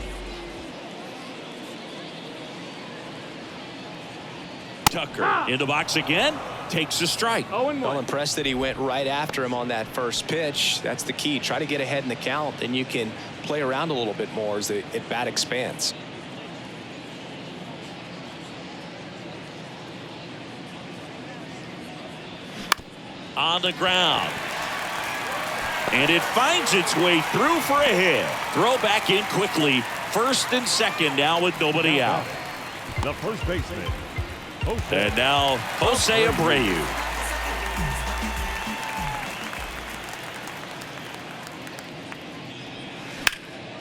Tucker in the box again, takes a strike. Well, impressed that he went right after him on that first pitch. That's the key. Try to get ahead in the count, then you can play around a little bit more as the at-bat expands. On the ground. And it finds its way through for a hit. Throw back in quickly. First and second now with nobody out. The first baseman. And now Jose Abreu.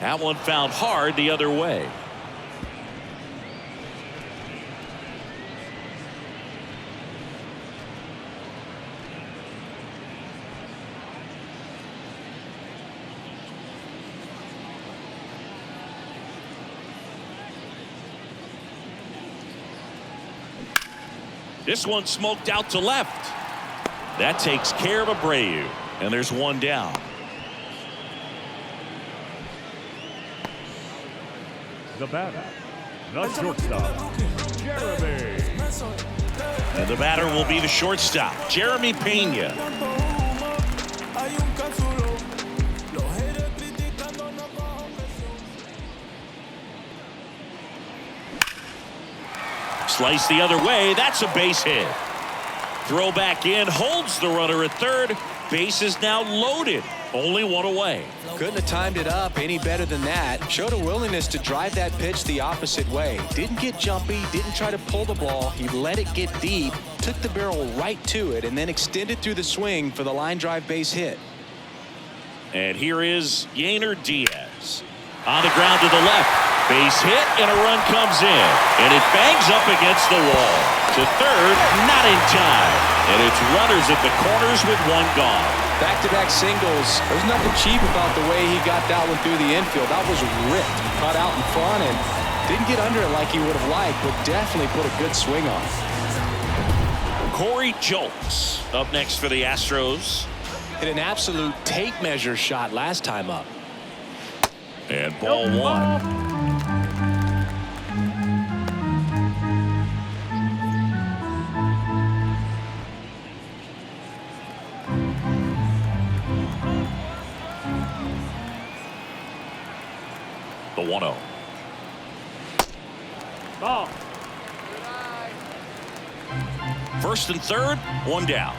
That one found hard the other way. This one smoked out to left. That takes care of Abreu. And there's one down. The batter, the shortstop, Jeremy. And the batter will be the shortstop, Jeremy Pena. Slice the other way. That's a base hit. Throw back in, holds the runner at third. Base is now loaded. Only one away. Couldn't have timed it up any better than that. Showed a willingness to drive that pitch the opposite way. Didn't get jumpy, didn't try to pull the ball. He let it get deep, took the barrel right to it, and then extended through the swing for the line drive base hit. And here is Yainer Diaz. On the ground to the left. Base hit, and a run comes in. And it bangs up against the wall. To third, not in time. And it's runners at the corners with one gone. Back-to-back singles. There's nothing cheap about the way he got that one through the infield. That was ripped. Caught out in front and didn't get under it like he would have liked, but definitely put a good swing on it. Corey Julks up next for the Astros. Hit an absolute tape measure shot last time up. And ball one. The 1-0. Ball. First and third, one down.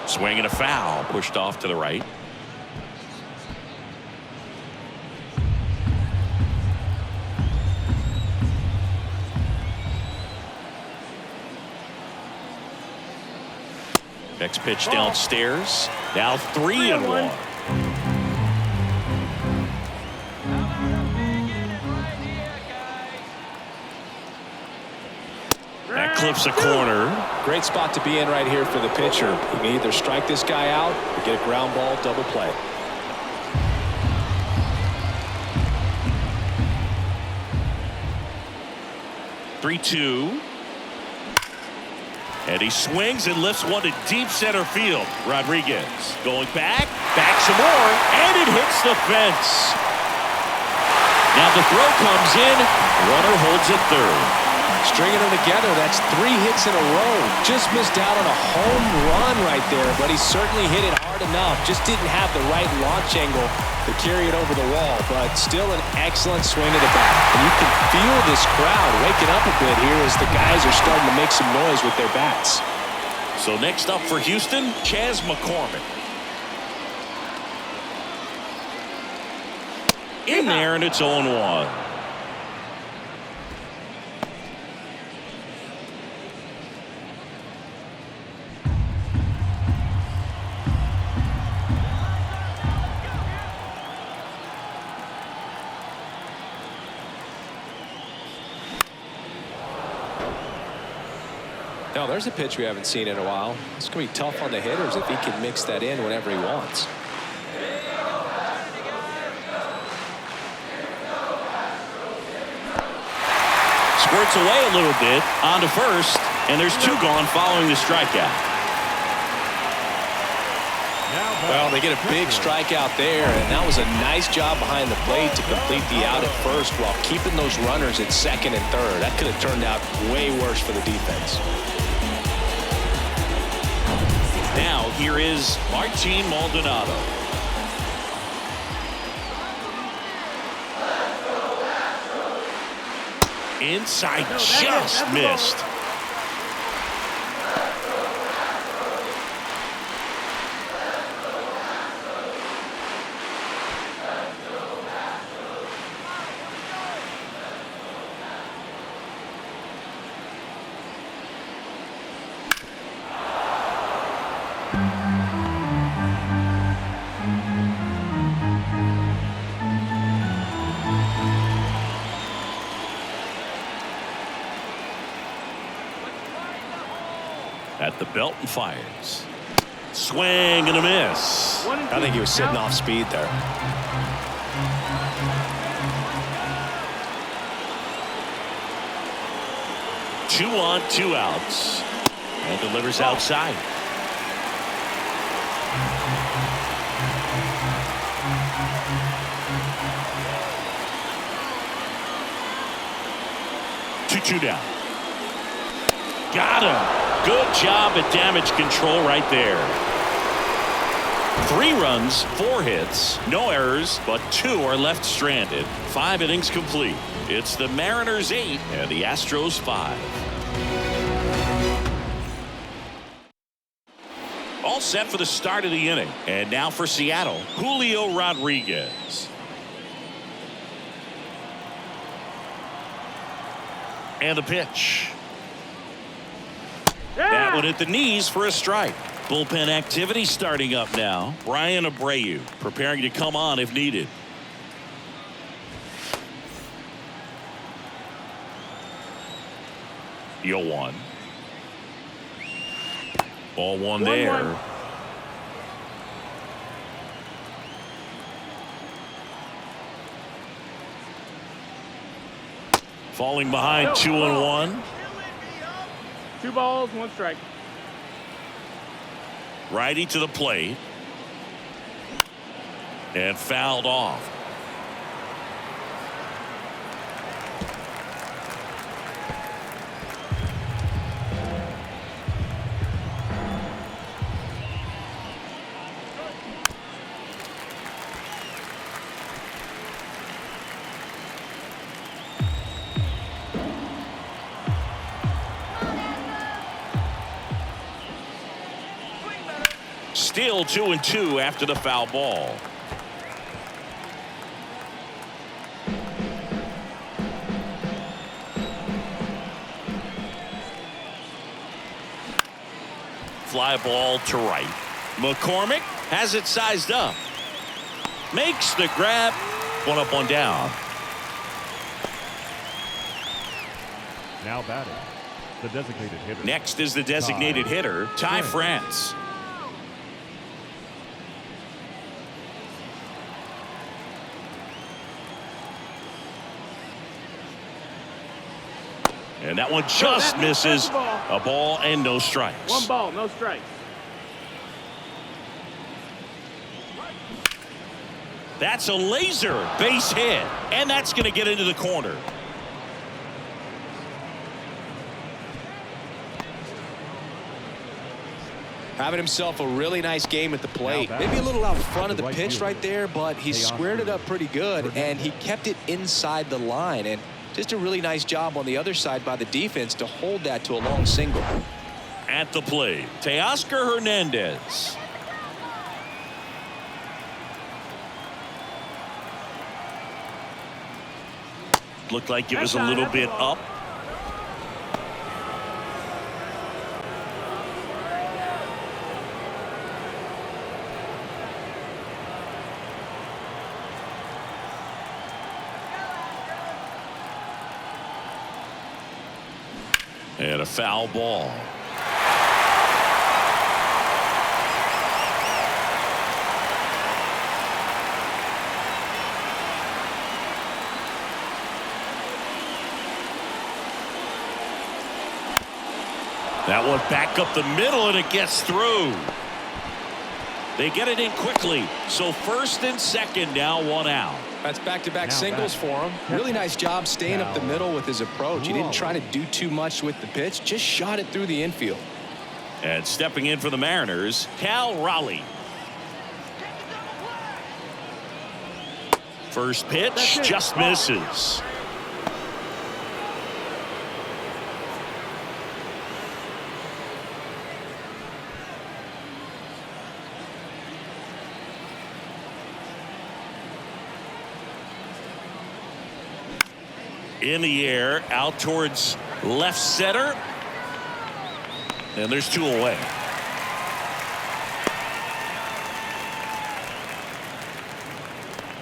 Swing and a foul, pushed off to the right. Next pitch downstairs. Now 3-1. That clips a corner. Great spot to be in right here for the pitcher. You can either strike this guy out or get a ground ball double play. Three-two. And he swings and lifts one to deep center field. Rodriguez going back some more, and it hits the fence. Now the throw comes in. Runner holds at third. Stringing them together, that's 3 hits in a row. Just missed out on a home run right there, but he certainly hit it hard enough. Just didn't have the right launch angle to carry it over the wall, but still an excellent swing of the bat. And you can feel this crowd waking up a bit here as the guys are starting to make some noise with their bats. So next up for Houston, Chas McCormick. In there, and it's 0-1. Now, there's a pitch we haven't seen in a while. It's going to be tough on the hitters if he can mix that in whenever he wants. Squirts away a little bit on to first, and there's 2 gone following the strikeout. Well, they get a big strikeout there, and that was a nice job behind the plate to complete the out at first while keeping those runners at second and third. That could have turned out way worse for the defense. Now here is Martin Maldonado. Inside, just missed. At the belt and fires. Swing and a miss. I think he was sitting off speed there. Two on, 2 outs. And delivers outside. Two down. Got him. Good job at damage control right there. 3 runs, 4 hits, no errors, but 2 are left stranded. 5 innings complete. It's the Mariners 8 and the Astros 5. All set for the start of the inning. And now for Seattle, Julio Rodriguez. And the pitch. That one at the knees for a strike. Bullpen activity starting up now. Brian Abreu preparing to come on if needed. The 0-1. Ball 1 there. Falling behind 2-1. 2 balls, 1 strike. Righty to the plate. And fouled off. Still 2-2 after the foul ball. Fly ball to right. McCormick has it sized up. Makes the grab. 1 up, 1 down. Now batting, the designated hitter. Next is the designated hitter, Ty France. And that one just misses. A ball and no strikes. 1 ball, no strikes. That's a laser base hit. And that's going to get into the corner. Having himself a really nice game at the plate. Maybe a little out front of the pitch right there, but he squared it up pretty good, and he kept it inside the line. And just a really nice job on the other side by the defense to hold that to a long single. At the plate, Teoscar Hernandez. Looked like it was a little bit up. And a foul ball. That one back up the middle, and it gets through. They get it in quickly. So first and second, now one out. That's back-to-back singles for him. Really nice job staying up the middle with his approach. He didn't try to do too much with the pitch, just shot it through the infield. And stepping in for the Mariners, Cal Raleigh. First pitch just misses. In the air, out towards left center. And there's two away.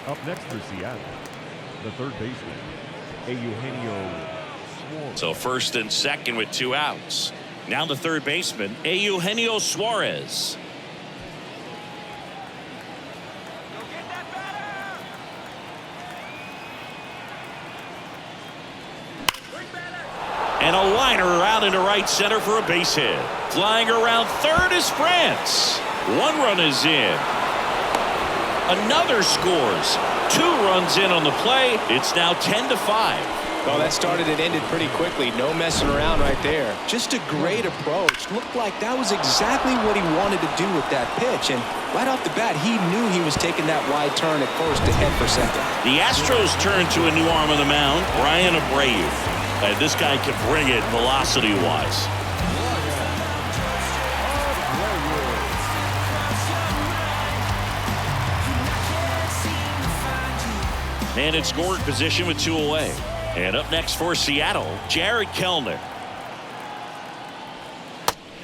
Up next for Seattle, the third baseman, Eugenio Suarez. So first and second with two outs. Now the third baseman, Eugenio Suarez. And a liner out into right center for a base hit. Flying around third is France. One run is in. Another scores. 2 runs in on the play. It's now 10-5. Well, that started and ended pretty quickly. No messing around right there. Just a great approach. Looked like that was exactly what he wanted to do with that pitch. And right off the bat, he knew he was taking that wide turn at first to head for second. The Astros turn to a new arm on the mound, Brian Abreu. And this guy can bring it velocity-wise. And in scoring position with 2 away. And up next for Seattle, Jared Kellner.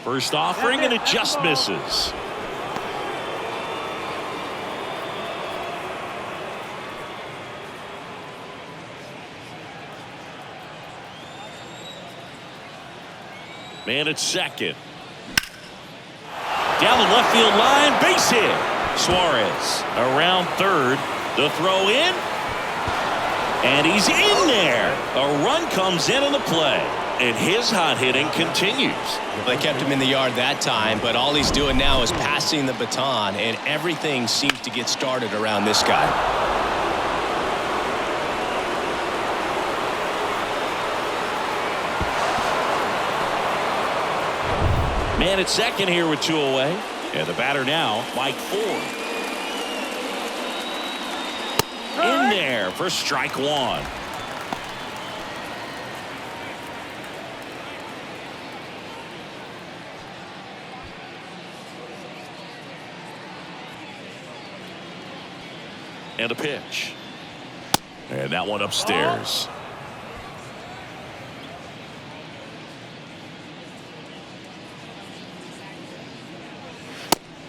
First offering, and it just misses. Man at second. Down the left field line, base hit. Suarez around third. The throw in. And he's in there. A run comes in on the play. And his hot hitting continues. They kept him in the yard that time, but all he's doing now is passing the baton, and everything seems to get started around this guy. Man at second here with 2 away. And the batter now, Mike Ford. In there for strike 1. And a pitch. And that one upstairs.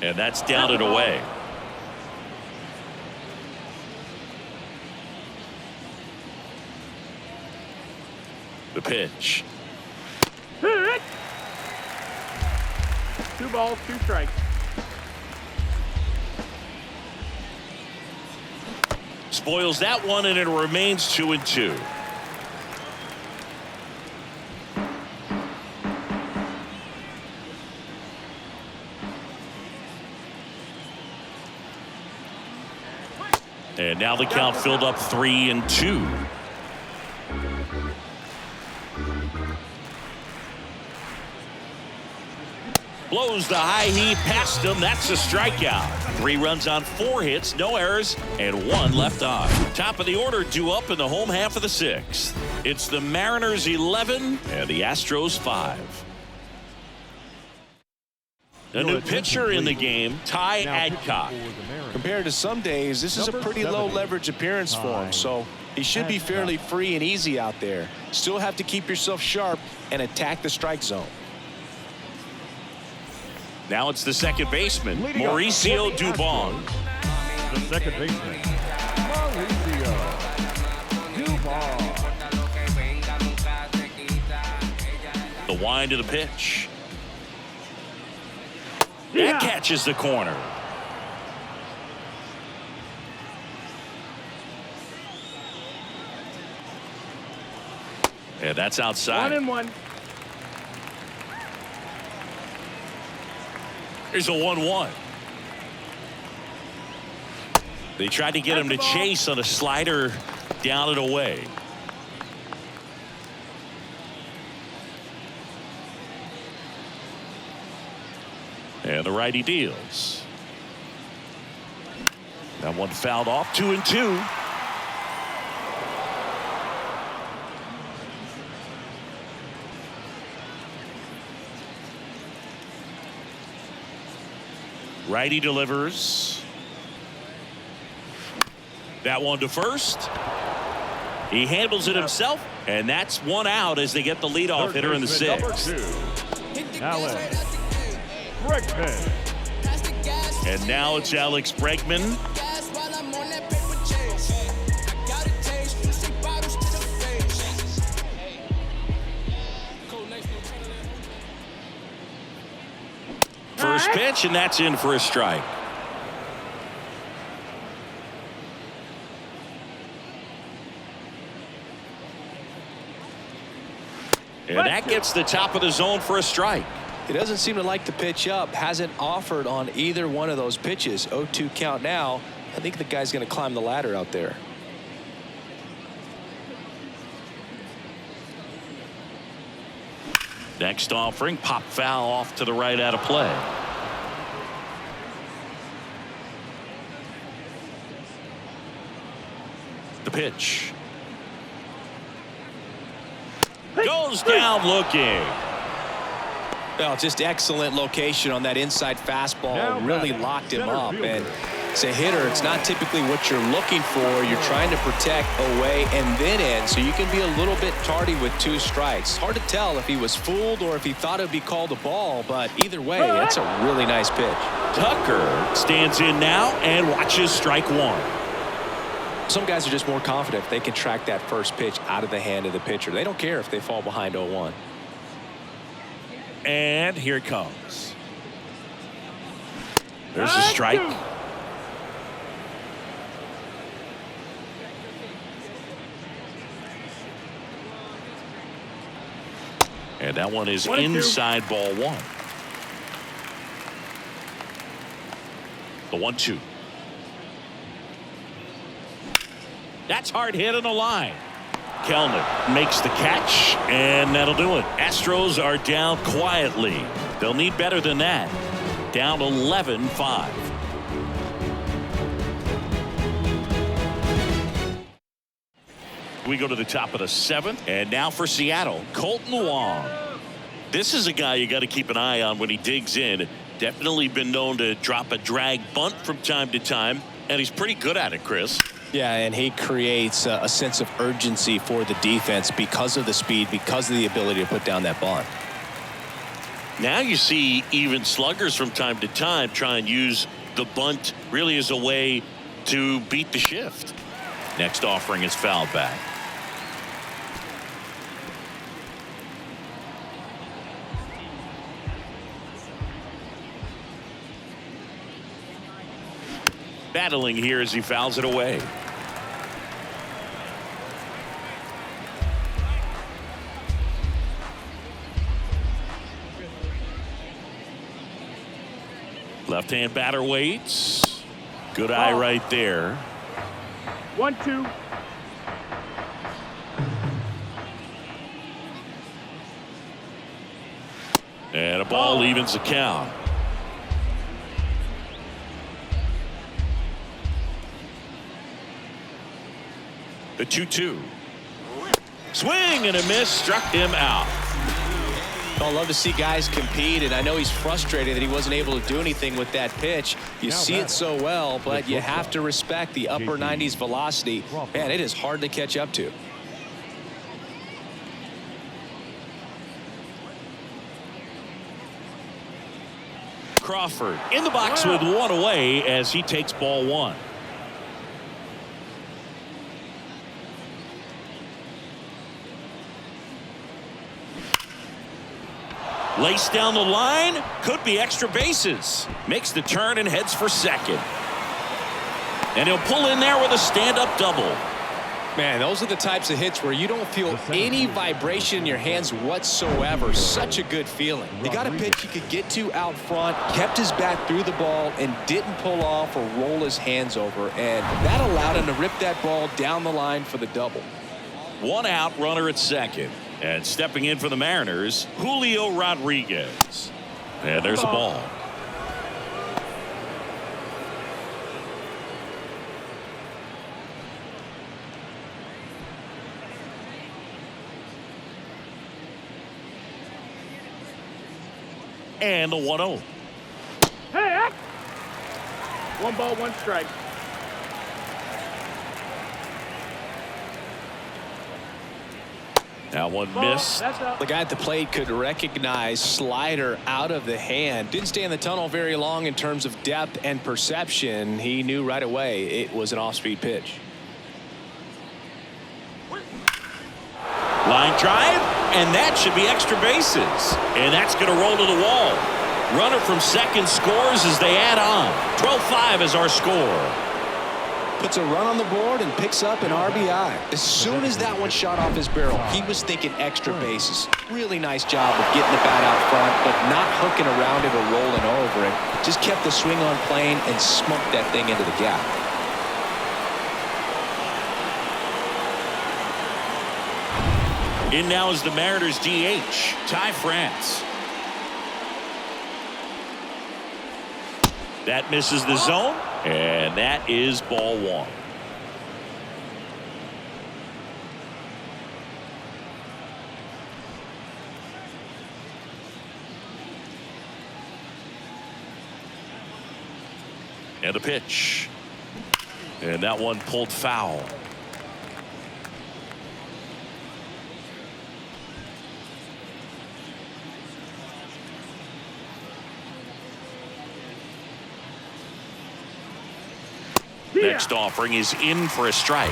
And that's down and away. The pitch. 2 balls, 2 strikes. Spoils that one, and it remains 2-2. And now the count filled up 3-2. Blows the high heave past him. That's a strikeout. 3 runs on 4 hits, no errors, and 1 left on. Top of the order due up in the home half of the 6th. It's the Mariners 11 and the Astros 5. A new pitcher in the game, Ty Adcock. Compared to some days, this is a pretty low leverage appearance for him, so he should be fairly free and easy out there. Still have to keep yourself sharp and attack the strike zone. Now it's the second baseman, Mauricio Dubon. The second baseman, Mauricio Dubon. The wind of the pitch. That catches the corner. And that's outside. 1-1. Here's a 1-1. They tried to get him to chase on a slider down and away. And the righty deals. That one fouled off. 2-2. Righty delivers. That one to first. He handles it himself, and that's 1 out as they get the leadoff hitter in the 6th. Alex Bregman. And now it's Alex Bregman. First pitch, and that's in for a strike. And that gets the top of the zone for a strike. He doesn't seem to like the pitch up. Hasn't offered on either one of those pitches. 0-2 count now. I think the guy's going to climb the ladder out there. Next offering, pop foul off to the right out of play. The pitch. Goes down looking. Well, just excellent location on that inside fastball. Really locked him up. And as a hitter, it's not typically what you're looking for. You're trying to protect away and then in, so you can be a little bit tardy with 2 strikes. Hard to tell if he was fooled or if he thought it would be called a ball, but either way, that's a really nice pitch. Tucker stands in now and watches strike 1. Some guys are just more confident if they can track that first pitch out of the hand of the pitcher. They don't care if they fall behind 0-1. And here it comes. There's a strike. And that one is inside ball 1. The 1-2. That's hard hit on the line. Kellner makes the catch, and that'll do it. Astros are down quietly. They'll need better than that. Down 11-5. We go to the top of the 7th, and now for Seattle, Colton Wong. This is a guy you got to keep an eye on when he digs in. Definitely been known to drop a drag bunt from time to time, and he's pretty good at it, Chris. Yeah, and he creates a sense of urgency for the defense because of the speed, because of the ability to put down that bunt. Now you see even sluggers from time to time try and use the bunt really as a way to beat the shift. Next offering is fouled back. Battling here as he fouls it away. Left-hand batter waits. Good eye right there. 1-2. And a ball evens the count. The 2-2. Swing and a miss, struck him out. I love to see guys compete, and I know he's frustrated that he wasn't able to do anything with that pitch. You see it so well, but you have to respect the upper 90s velocity. Man, it is hard to catch up to. Crawford in the box with one away as he takes ball one. Laced down the line, could be extra bases. Makes the turn and heads for second. And he'll pull in there with a stand-up double. Man, those are the types of hits where you don't feel any vibration in your hands whatsoever. Such a good feeling. He got a pitch he could get to out front, kept his bat through the ball, and didn't pull off or roll his hands over. And that allowed him to rip that ball down the line for the double. One out, runner at second. And stepping in for the Mariners, Julio Rodriguez. And there's a ball. And the 1-0. Hey, 1 ball, 1 strike. Now one miss. The guy at the plate could recognize slider out of the hand. Didn't stay in the tunnel very long in terms of depth and perception. He knew right away it was an off-speed pitch. Line drive, and that should be extra bases. And that's going to roll to the wall. Runner from second scores as they add on. 12-5 is our score. Puts a run on the board and picks up an RBI. As soon as that one shot off his barrel, he was thinking extra bases. Really nice job of getting the bat out front, but not hooking around it or rolling over it. Just kept the swing on plane and smoked that thing into the gap. In now is the Mariners DH, Ty France. That misses the zone, and that is ball one. And a pitch. And that one pulled foul. Next offering is in for a strike.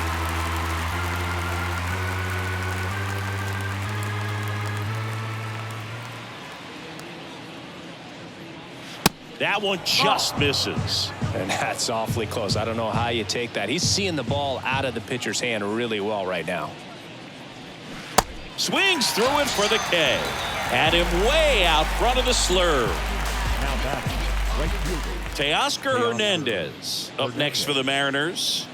That one just misses. And that's awfully close. I don't know how you take that. He's seeing the ball out of the pitcher's hand really well right now. Swings through it for the K. Had him way out front of the slurve. Now back, right fielder. Teoscar Hernandez up next for the Mariners.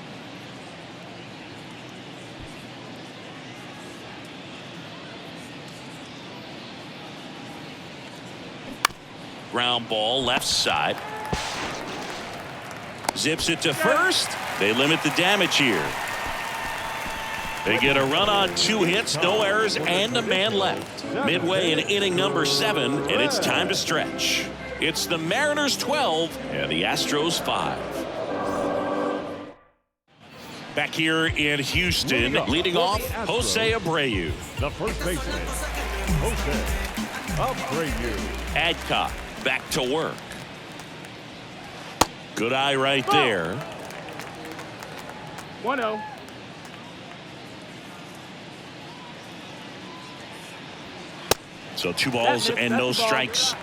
Ground ball left side. Zips it to first. They limit the damage here. They get a run on 2 hits, no errors, and a man left. Midway in inning number 7, and it's time to stretch. It's the Mariners 12 and the Astros 5. Back here in Houston, leading off, Jose Abreu. The first baseman, Jose Abreu. Adcock back to work. Good eye right there. 1-0. So 2 balls and no strikes.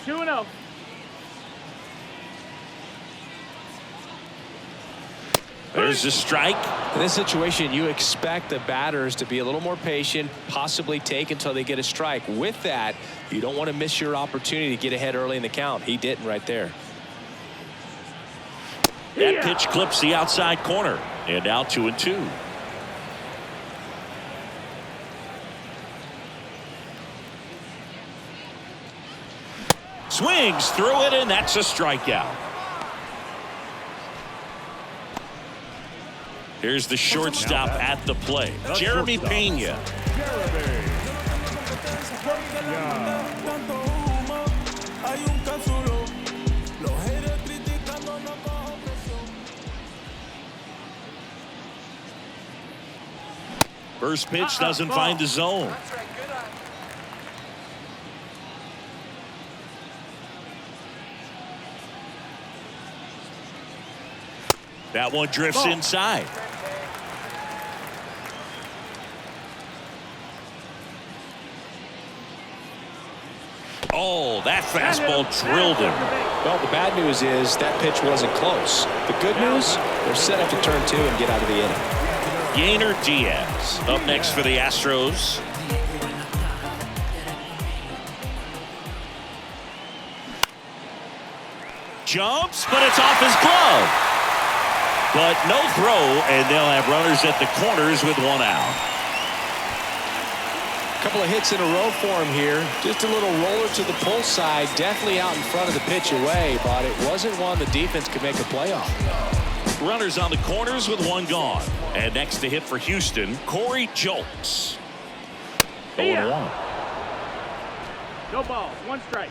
2-0. There's the strike. In this situation, you expect the batters to be a little more patient, possibly take until they get a strike. With that, you don't want to miss your opportunity to get ahead early in the count. He didn't right there. That pitch clips the outside corner. And now 2-2. Swings through it, and that's a strikeout. Here's the shortstop at the plate, Jeremy Pena. First pitch doesn't find the zone. That one drifts inside. Oh, that fastball drilled him. Well, the bad news is that pitch wasn't close. The good news, they're set up to turn 2 and get out of the inning. Yainer Diaz up next for the Astros. Jumps, but it's off his glove. But no throw, and they'll have runners at the corners with 1 out. Couple of hits in a row for him here. Just a little roller to the pull side. Definitely out in front of the pitch away, but it wasn't one the defense could make a play on. Runners on the corners with 1 gone. And next to hit for Houston, Corey Julks. 0-1. No balls, 1 strike.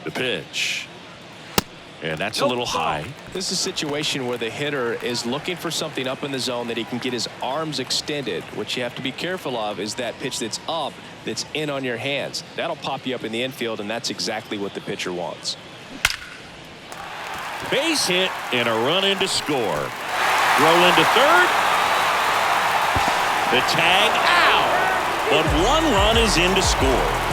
The pitch. And that's a little high. This is a situation where the hitter is looking for something up in the zone that he can get his arms extended. What you have to be careful of is that pitch that's up, that's in on your hands. That'll pop you up in the infield, and that's exactly what the pitcher wants. Base hit and a run in to score. Throw into third. The tag out. But 1 run is in to score.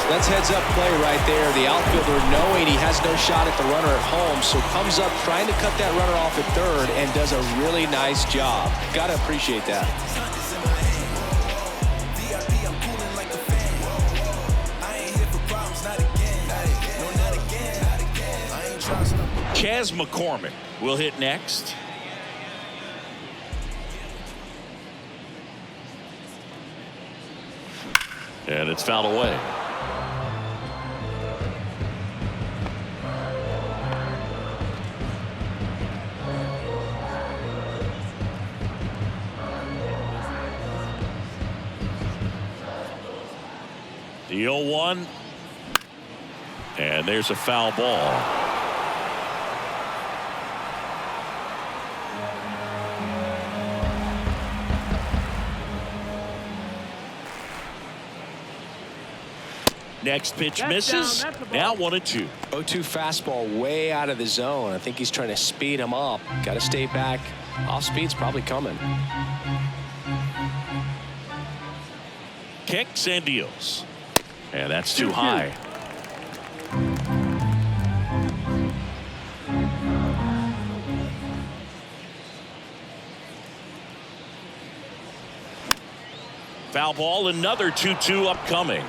That's heads-up play right there. The outfielder knowing he has no shot at the runner at home, so comes up trying to cut that runner off at third and does a really nice job. Got to appreciate that. Chas McCormick will hit next. And it's fouled away. The 0-1. And there's a foul ball. Next pitch misses. Now 1-2. 0-2 fastball way out of the zone. I think he's trying to speed him up. Got to stay back. Off speed's probably coming. Kicks and deals. And that's too high. Foul ball, another 2-2 upcoming.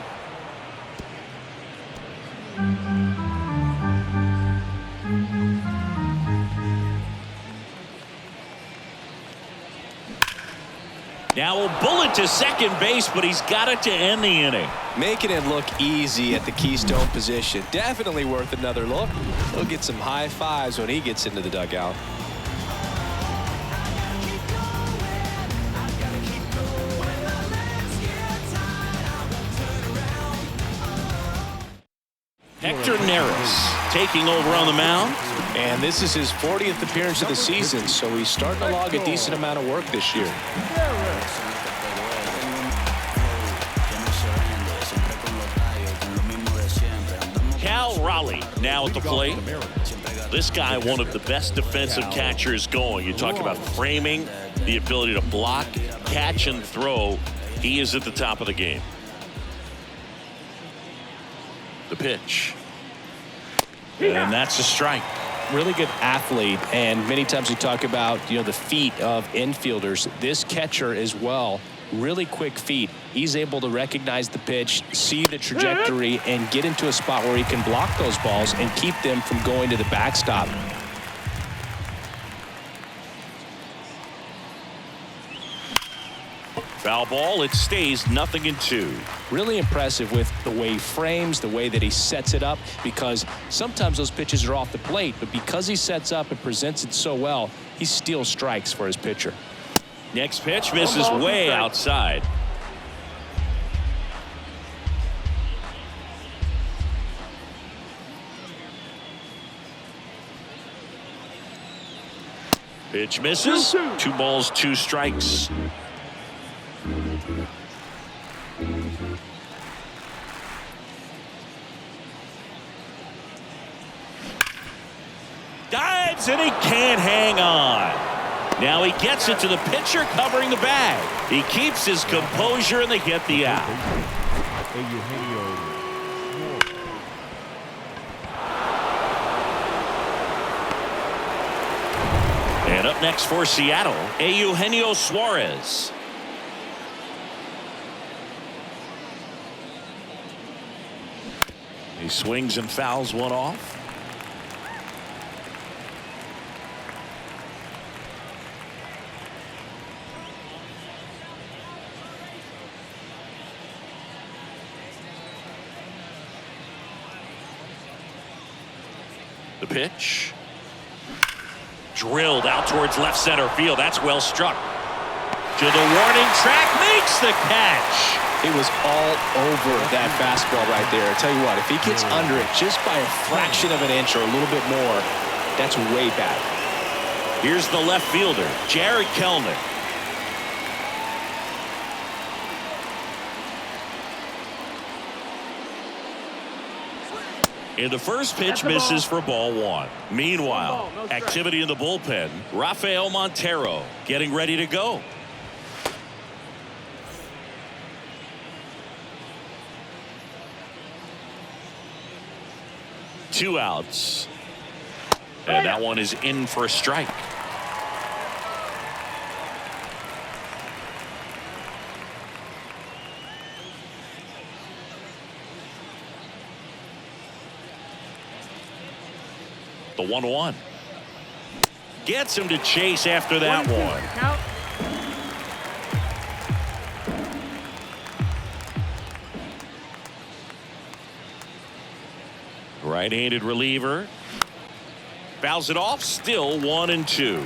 Now a bullet to second base, but he's got it to end the inning. Making it look easy at the Keystone position. Definitely worth another look. He'll get some high fives when he gets into the dugout. Hector Neris taking over on the mound. And this is his 40th appearance of the season, so he's starting to log a decent amount of work this year. Cal Raleigh now at the plate. This guy, one of the best defensive catchers going. You talk about framing, the ability to block, catch, and throw. He is at the top of the game. The pitch. And that's a strike. Really good athlete, and many times we talk about, the feet of infielders. This catcher as well, really quick feet. He's able to recognize the pitch, see the trajectory, and get into a spot where he can block those balls and keep them from going to the backstop. Foul ball. It stays 0-2. Really impressive with the way he frames, the way that he sets it up, because sometimes those pitches are off the plate, but because he sets up and presents it so well, he steals strikes for his pitcher. Next pitch misses way outside. Pitch misses. 2 balls, 2 strikes. Dives and he can't hang on. Now he gets it to the pitcher covering the bag. He keeps his composure and they get the out. And up next for Seattle, Eugenio Suarez. He swings and fouls one off. The pitch. Drilled out towards left center field. That's well struck. To the warning track, makes the catch. It was all over that fastball right there. I tell you what, if he gets under it just by a fraction of an inch or a little bit more, that's way back. Here's the left fielder, Jared Kelnick. And the first pitch misses for ball 1. Meanwhile, activity in the bullpen. Rafael Montero getting ready to go. Two outs. And that one is in for a strike. The 1-1. Gets him to chase after that one. Right-handed reliever. Fouls it off. Still 1-2.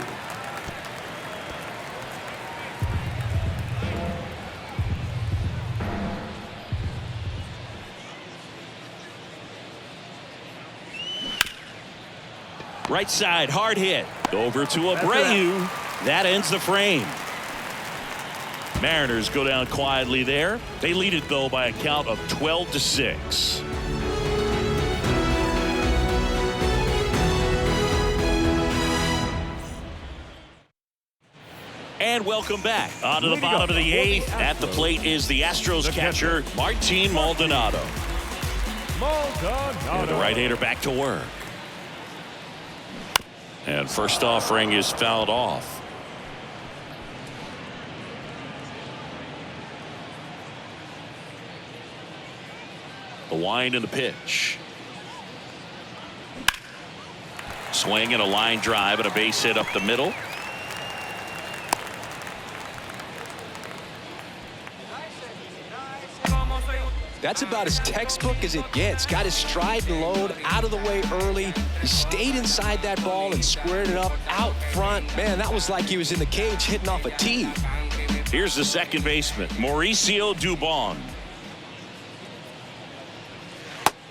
Right side, hard hit. Over to Abreu. That ends the frame. Mariners go down quietly there. They lead it, though, by a count of 12-6. And welcome back. On to the bottom of the 8th. At the plate is the Astros catcher, Martin Maldonado. And the right-hander back to work. And first offering is fouled off. The wind and the pitch. Swing and a line drive and a base hit up the middle. That's about as textbook as it gets. Got his stride and load out of the way early. He stayed inside that ball and squared it up out front. Man, that was like he was in the cage hitting off a tee. Here's the second baseman, Mauricio Dubon.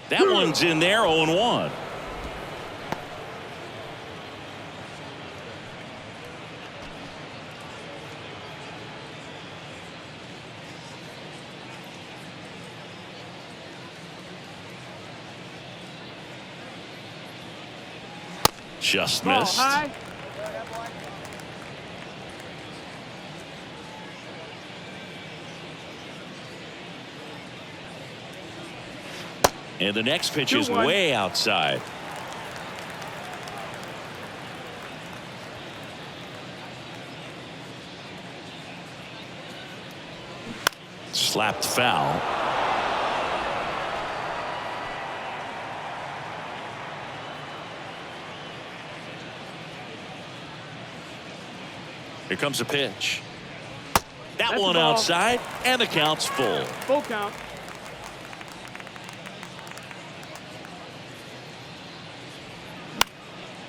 That one's in there, 0-1. Just missed. And the next pitch is way outside. Slapped foul. Here comes a pitch. That That's one the ball. outside, and the count's full. Full count.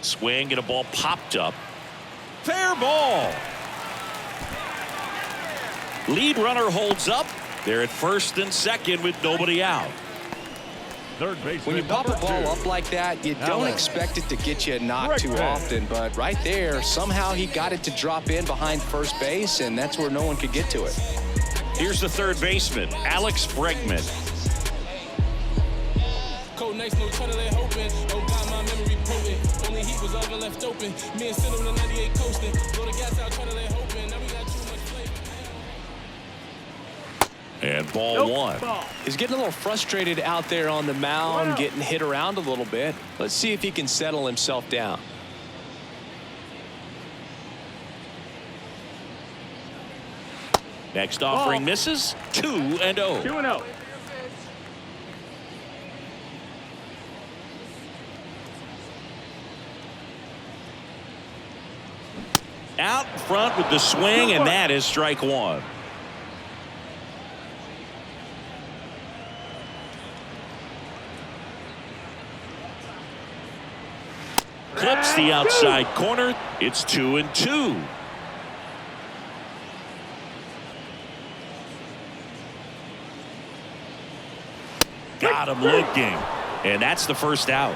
Swing and a ball popped up. Fair ball. Lead runner holds up. They're at first and second with nobody out. Third baseman. When you pop a number ball 2. up like that, you don't Alex. expect it to get you a knock too Bregman. often. But right there, somehow he got it to drop in behind first base, and that's where no one could get to it. Here's the third baseman, Alex Bregman. Cold nights, no trying to let hope in. Oh God, my memory potent. Only heat was ever left open. Me and Sin on the 98 coasting. Blow the gas out, trying to let hope in. Now we got too much flavor. And ball Nope. one. Ball. He's getting a little frustrated out there on the mound, Wow. getting hit around a little bit. Let's see if he can settle himself down. Next offering Ball. misses. 2-0. 2-0. Out front with the swing, and that is strike one. Clips the outside corner. It's 2-2. Got him looking, and that's the first out.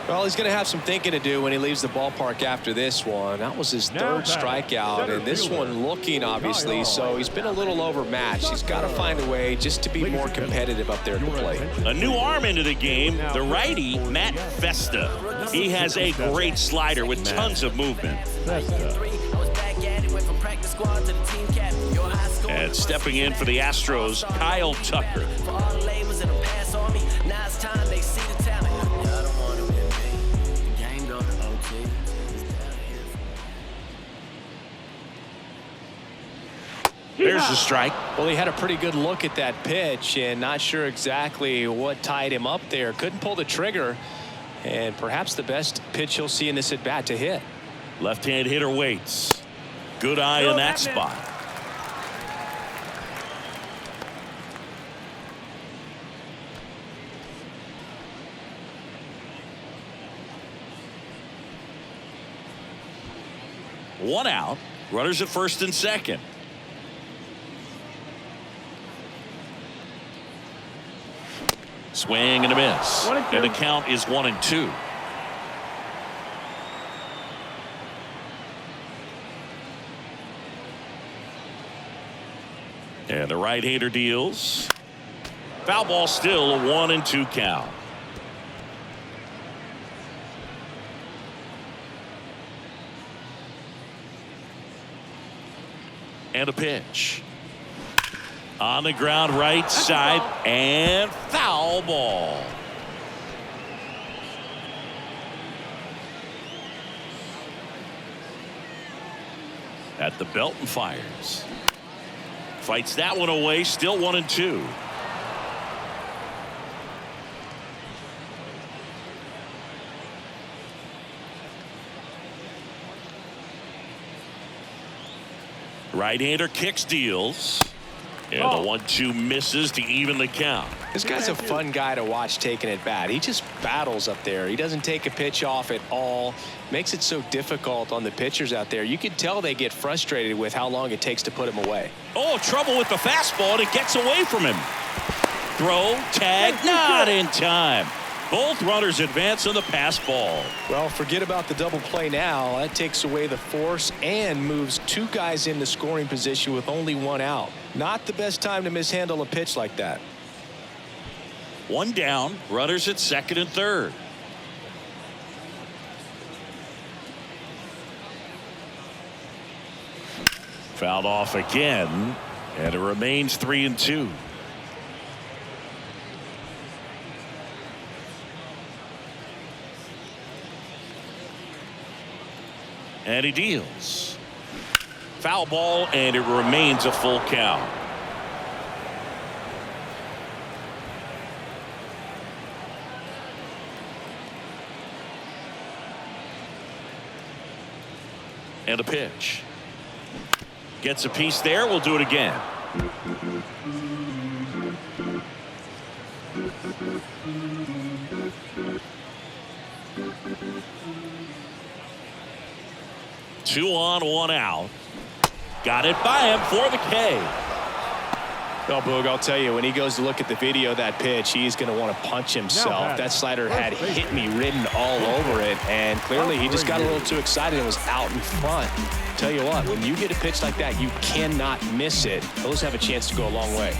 Well, he's going to have some thinking to do when he leaves the ballpark after this one. That was his Now third batting, strikeout, center and this fielder, one looking, obviously, so he's been a little overmatched. He's got to find a way just to be more competitive up there at the plate. A new arm into the game, the righty, Matt Festa. He has a great slider with tons of movement. Festa. I was back at it, went from practice squad to the team captain. Your high score. And stepping in for the Astros, Kyle Tucker. For all the labels that have passed on me, now it's time they see the talent. Yeah, I don't want to win me. The game go to OT. There's the strike. Well, he had a pretty good look at that pitch and not sure exactly what tied him up there. Couldn't pull the trigger, and perhaps the best pitch he'll see in this at-bat to hit. Left-hand hitter waits. Good eye in that spot. One out. Runners at first and second. Swing and a miss. 1-2. And the count is 1-2. And the right-hander deals. Foul ball, still a 1-2 count. And a pitch. On the ground, right side, and foul ball. At the belt and fires. Fights that one away, still 1-2. Right-hander kicks, deals. And the 1-2 misses to even the count. This guy's a fun guy to watch taking at bat. He just battles up there. He doesn't take a pitch off at all. Makes it so difficult on the pitchers out there. You can tell they get frustrated with how long it takes to put him away. Oh, trouble with the fastball, and it gets away from him. Throw, tag, not in time. Both runners advance on the pass ball. Well, forget about the double play now. That takes away the force and moves two guys into scoring position with only one out. Not the best time to mishandle a pitch like that. One down, runners at second and third. Fouled off again, and it remains 3-2. And he deals. Foul ball, and it remains a full count. And a pitch. Gets a piece there. We'll do it again. Two on, one out. Got it by him for the K. Oh, Boog, I'll tell you, when he goes to look at the video of that pitch, he's going to want to punch himself. That slider had hit me written all over it, and clearly he just got a little too excited and was out in front. Tell you what, when you get a pitch like that, you cannot miss it. Those have a chance to go a long way.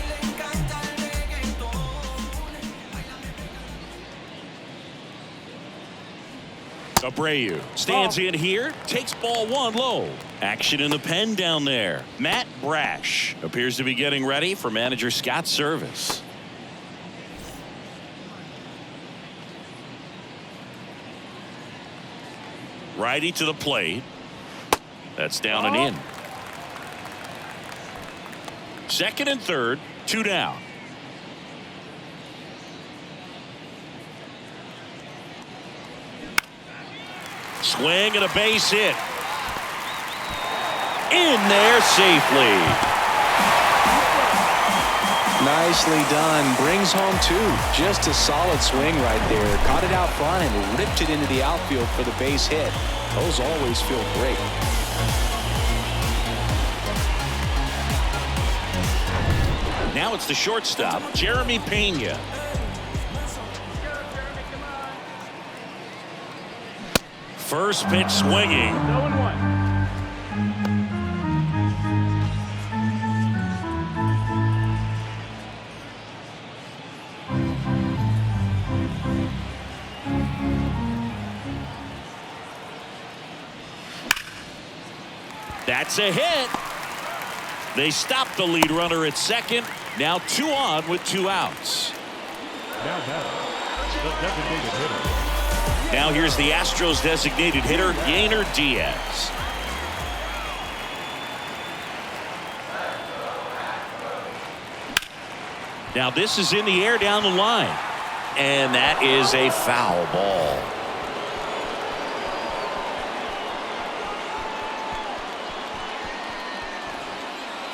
Abreu stands in here, takes ball one low. Action in the pen down there. Matt Brash appears to be getting ready for manager Scott's service. Righty to the plate. That's down and in. Second and third, two down. Swing and a base hit. In there safely. Nicely done. Brings home two. Just a solid swing right there. Caught it out front and ripped it into the outfield for the base hit. Those always feel great. Now it's the shortstop, Jeremy Pena. First pitch swinging. 0-1. That's a hit. They stop the lead runner at second. Now two on with two outs. Now the designated hitter. Now here's the Astros designated hitter, Yainer Diaz. Now this is in the air down the line. And that is a foul ball.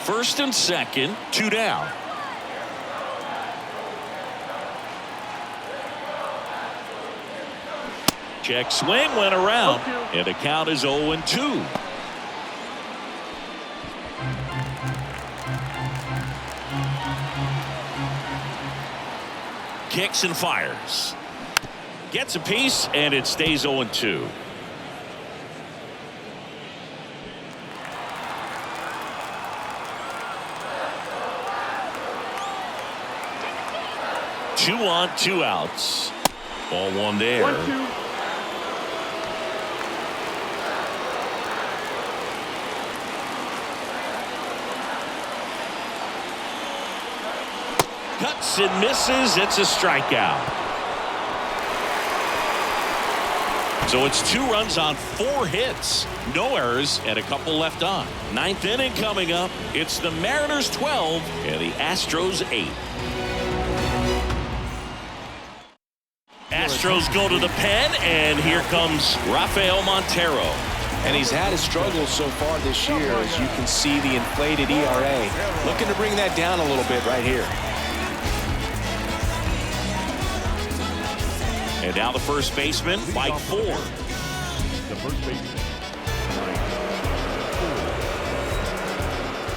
First and second, two down. Check swing went around, and the count is 0-2. Kicks and fires. Gets a piece, and it stays 0-2. Two on, two outs. Ball one there. 1-2. Cuts and misses. It's a strikeout. So it's 2 runs on 4 hits. No errors and a couple left on. 9th inning coming up. It's the Mariners 12 and the Astros 8. Astros go to the pen, and here comes Rafael Montero. And he's had his struggles so far this year, as you can see the inflated ERA. Looking to bring that down a little bit right here. And now the first baseman, Mike Ford. The first baseman.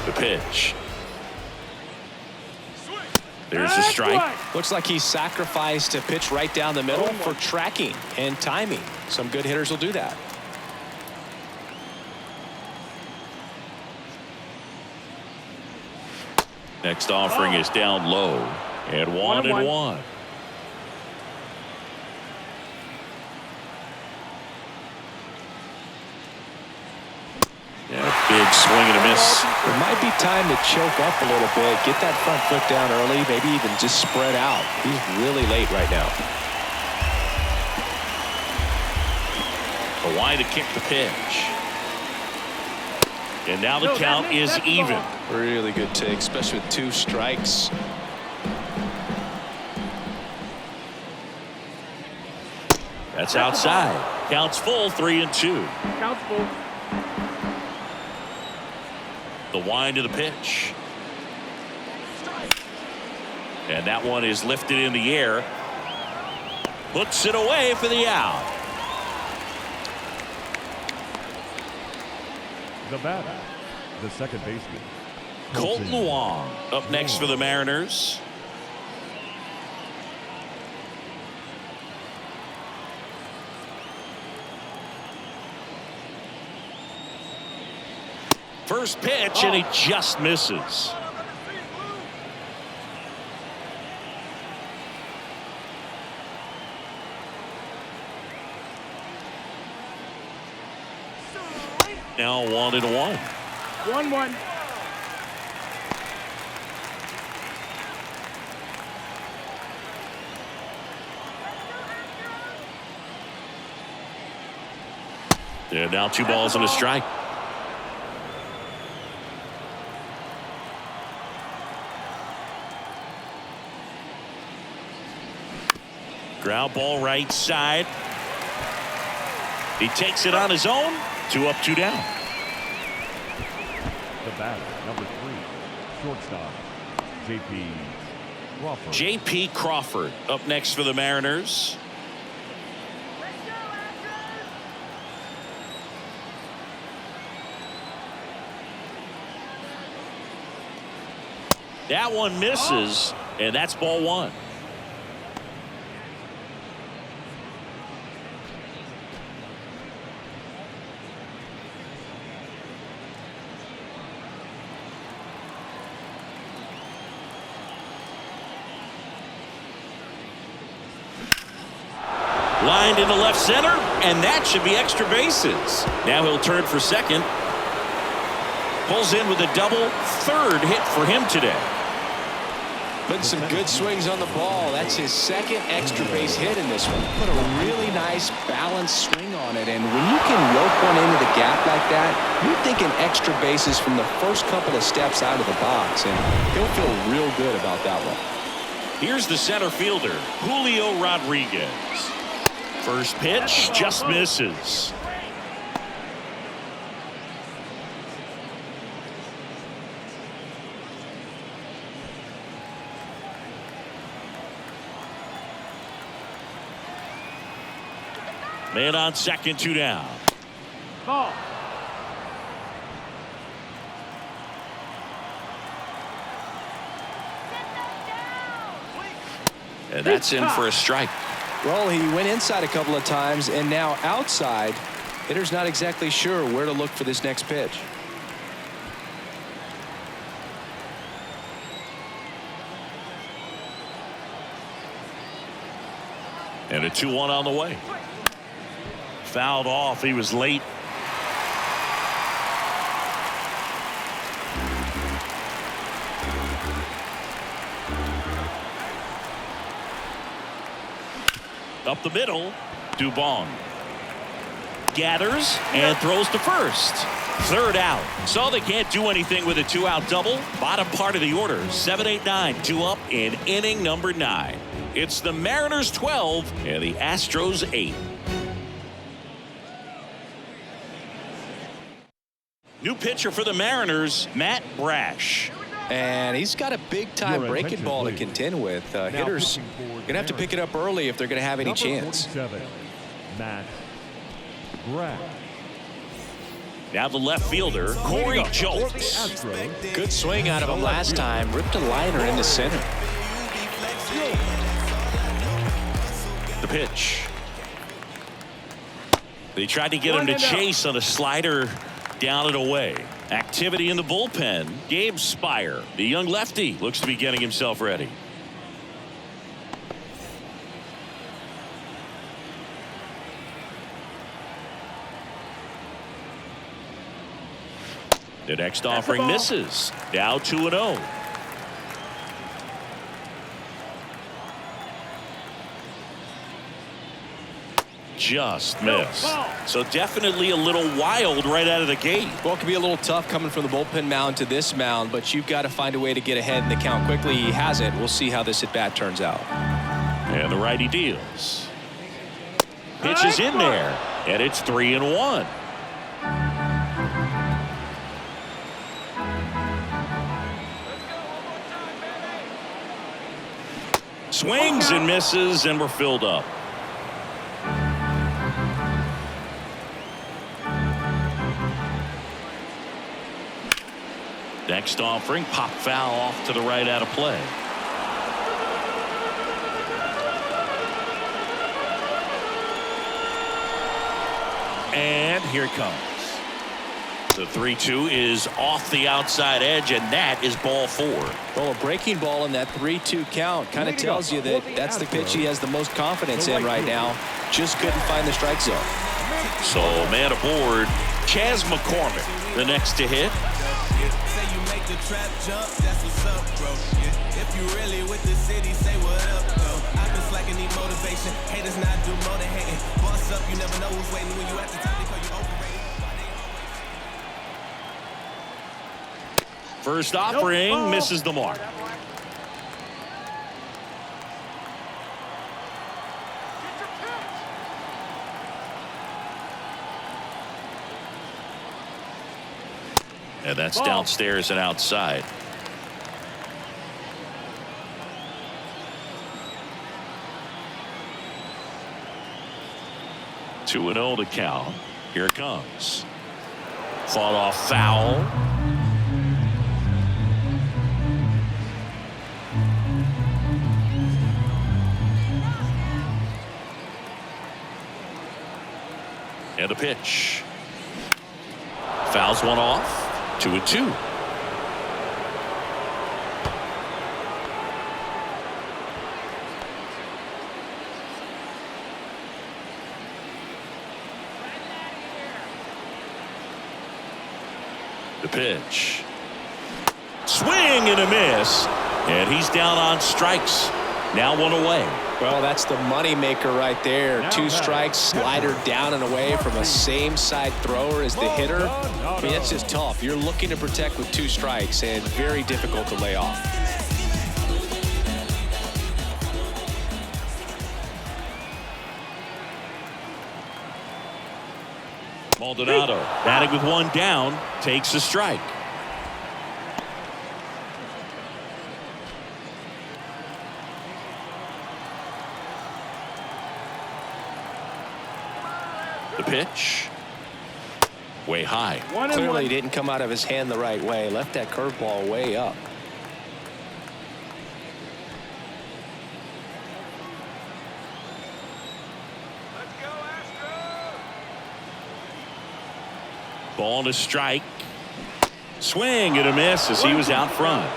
The pitch. There's a strike. Looks like he sacrificed a pitch right down the middle for tracking and timing. Some good hitters will do that. Next offering is down low. And 1-1. Big swing and a miss. It might be time to choke up a little bit, get that front foot down early, maybe even just spread out. He's really late right now. Kawhi to kick the pitch. And now the count is even. Really good take, especially with 2 strikes. That's outside. Counts full, 3-2. Counts full. The wind of the pitch. And that one is lifted in the air. Puts it away for the out. The batter, the second baseman, Colton Wong up next for the Mariners. First pitch, and he just misses. Now 1-1. 1-1. And now 2 balls and a strike. Ground ball right side. He takes it on his own. 2 up, 2 down. The batter, number 3, shortstop, J.P. Crawford. J.P. Crawford up next for the Mariners. That one misses, and that's ball 1. Lined into left center, and that should be extra bases. Now he'll turn for second. Pulls in with a double. 3rd hit for him today. Putting some good swings on the ball. That's his 2nd extra base hit in this one. Put a really nice balanced swing on it, and when you can rope one into the gap like that, you're thinking extra bases from the first couple of steps out of the box, and he'll feel real good about that one. Here's the center fielder, Julio Rodriguez. First pitch just misses. Man on second, 2 down. Ball. And that's in for a strike. Well, he went inside a couple of times, and now outside. Hitter's not exactly sure where to look for this next pitch. And a 2-1 on the way. Fouled off. He was late. Up the middle, Dubon gathers and throws to first. 3rd out. So they can't do anything with a 2-out double. Bottom part of the order, 7-8-9, 2 up in inning number 9. It's the Mariners 12 and the Astros 8. New pitcher for the Mariners, Matt Brash. And he's got a big-time breaking ball to contend with. Hitters going to have to pick it up early if they're going to have any chance. Matt Brash. Now the left fielder, Corey Joltz. Good swing out of him last time. Ripped a liner in the center. The pitch. They tried to get him to chase on a slider down and away. Activity in the bullpen. Gabe Spire, the young lefty, looks to be getting himself ready. The next offering misses. Now 2-0. Just missed. So definitely a little wild right out of the gate. Well, it can be a little tough coming from the bullpen mound to this mound, but you've got to find a way to get ahead in the count quickly. He hasn't. We'll see how this at bat turns out. And the righty deals. Pitch is in there, and it's 3-1. Swings and misses, and we're filled up. Next offering, pop foul off to the right out of play. And here it comes. The 3-2 is off the outside edge, and that is ball 4. Well, a breaking ball in that 3-2 count kind of tells you that that's the pitch he has the most confidence in right now. Just couldn't find the strike zone. So man aboard, Chas McCormick, the next to hit. Say you make the trap jump, that's what's up, bro. Yeah. If you really with the city, say what up, though. I've been slacking, need motivation. Haters not do more than hating. Boss up, you never know who's waiting when you at the top. They call you overrated. First offering misses the mark. And that's downstairs and outside. Two and 0 to count. Here it comes. Fought off foul. And a pitch. Fouls one off. 2-2. The pitch. Swing and a miss. And he's down on strikes. Now one away. Well, that's the money maker right there. 2 strikes, slider down and away from a same side thrower as the hitter. I mean, that's just tough. You're looking to protect with 2 strikes and very difficult to lay off. Maldonado batting with 1 down, takes a strike. The pitch. Way high. Clearly didn't come out of his hand the right way. Left that curveball way up. Let's go, Astros! Ball to strike. Swing and a miss as he was out front.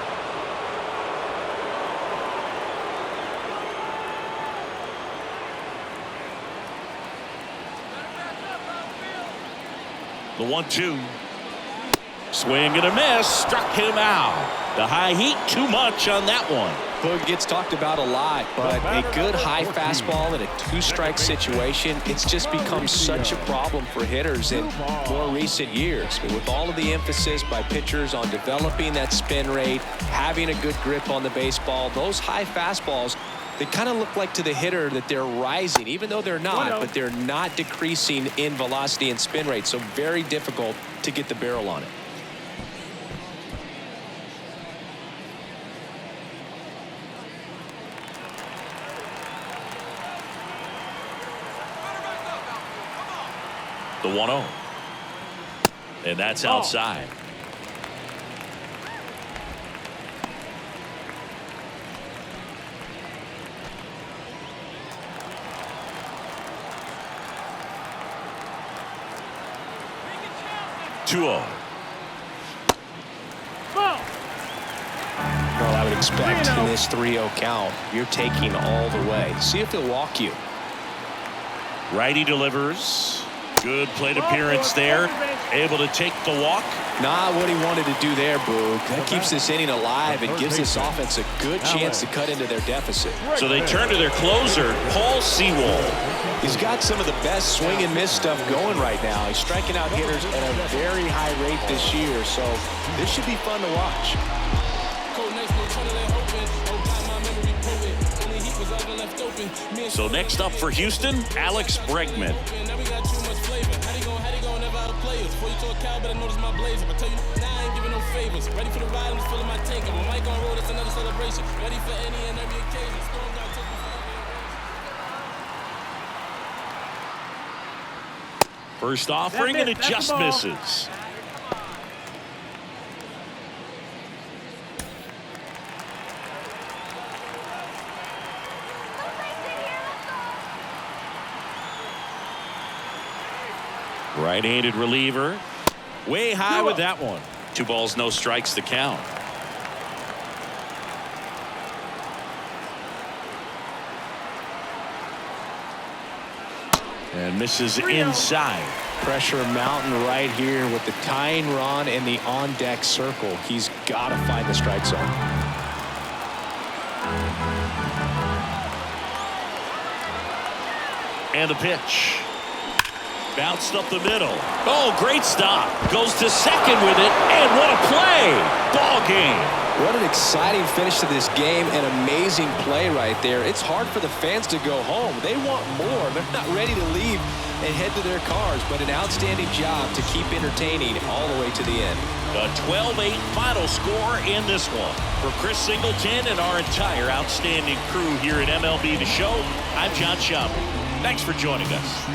The 1-2. Swing and a miss. Struck him out. The high heat, too much on that one. Boog gets talked about a lot, but a good high fastball in a 2-strike situation, it's just become such a problem for hitters in more recent years. But with all of the emphasis by pitchers on developing that spin rate, having a good grip on the baseball, those high fastballs, they kind of look like to the hitter that they're rising, even though they're not, but they're not decreasing in velocity and spin rate, so very difficult to get the barrel on it. The 1-0. And that's outside. Well, I would expect in this 3-0 count, you're taking all the way. See if he'll walk you. Righty delivers. Good plate appearance there. Able to take the walk. Not what he wanted to do there, Boog. That keeps this inning alive and gives this offense a good chance to cut into their deficit. So they turn to their closer, Paul Sewald. He's got some of the best swing and miss stuff going right now. He's striking out hitters at a very high rate this year, so this should be fun to watch. So next up for Houston, Alex Bregman. Ready for the ride, I'm just filling my tank. I'm a mic on road, it's another celebration. Ready for any and every occasion. First offering, and it just misses. Right-handed reliever. Way high with that one. 2 balls, no strikes to count. And misses inside. Pressure mountain right here with the tying run in the on-deck circle. He's got to find the strike zone. And the pitch. Bounced up the middle. Oh, great stop. Goes to second with it. And what a play. Ball game. What an exciting finish to this game. An amazing play right there. It's hard for the fans to go home. They want more. They're not ready to leave and head to their cars, but an outstanding job to keep entertaining all the way to the end. The 12-8 final score in this one. For Chris Singleton and our entire outstanding crew here at MLB The Show, I'm John Schaumburg. Thanks for joining us.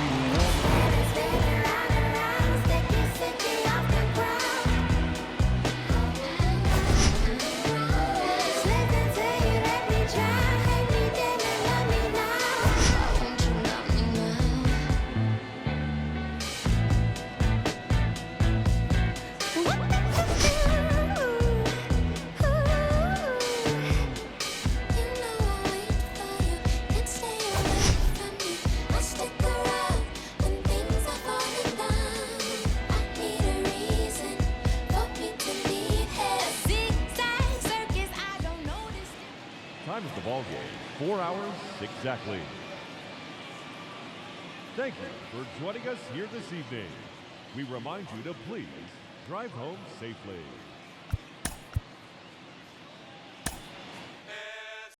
Time of the ball game, 4 hours exactly. Thank you for joining us here this evening. We remind you to please drive home safely.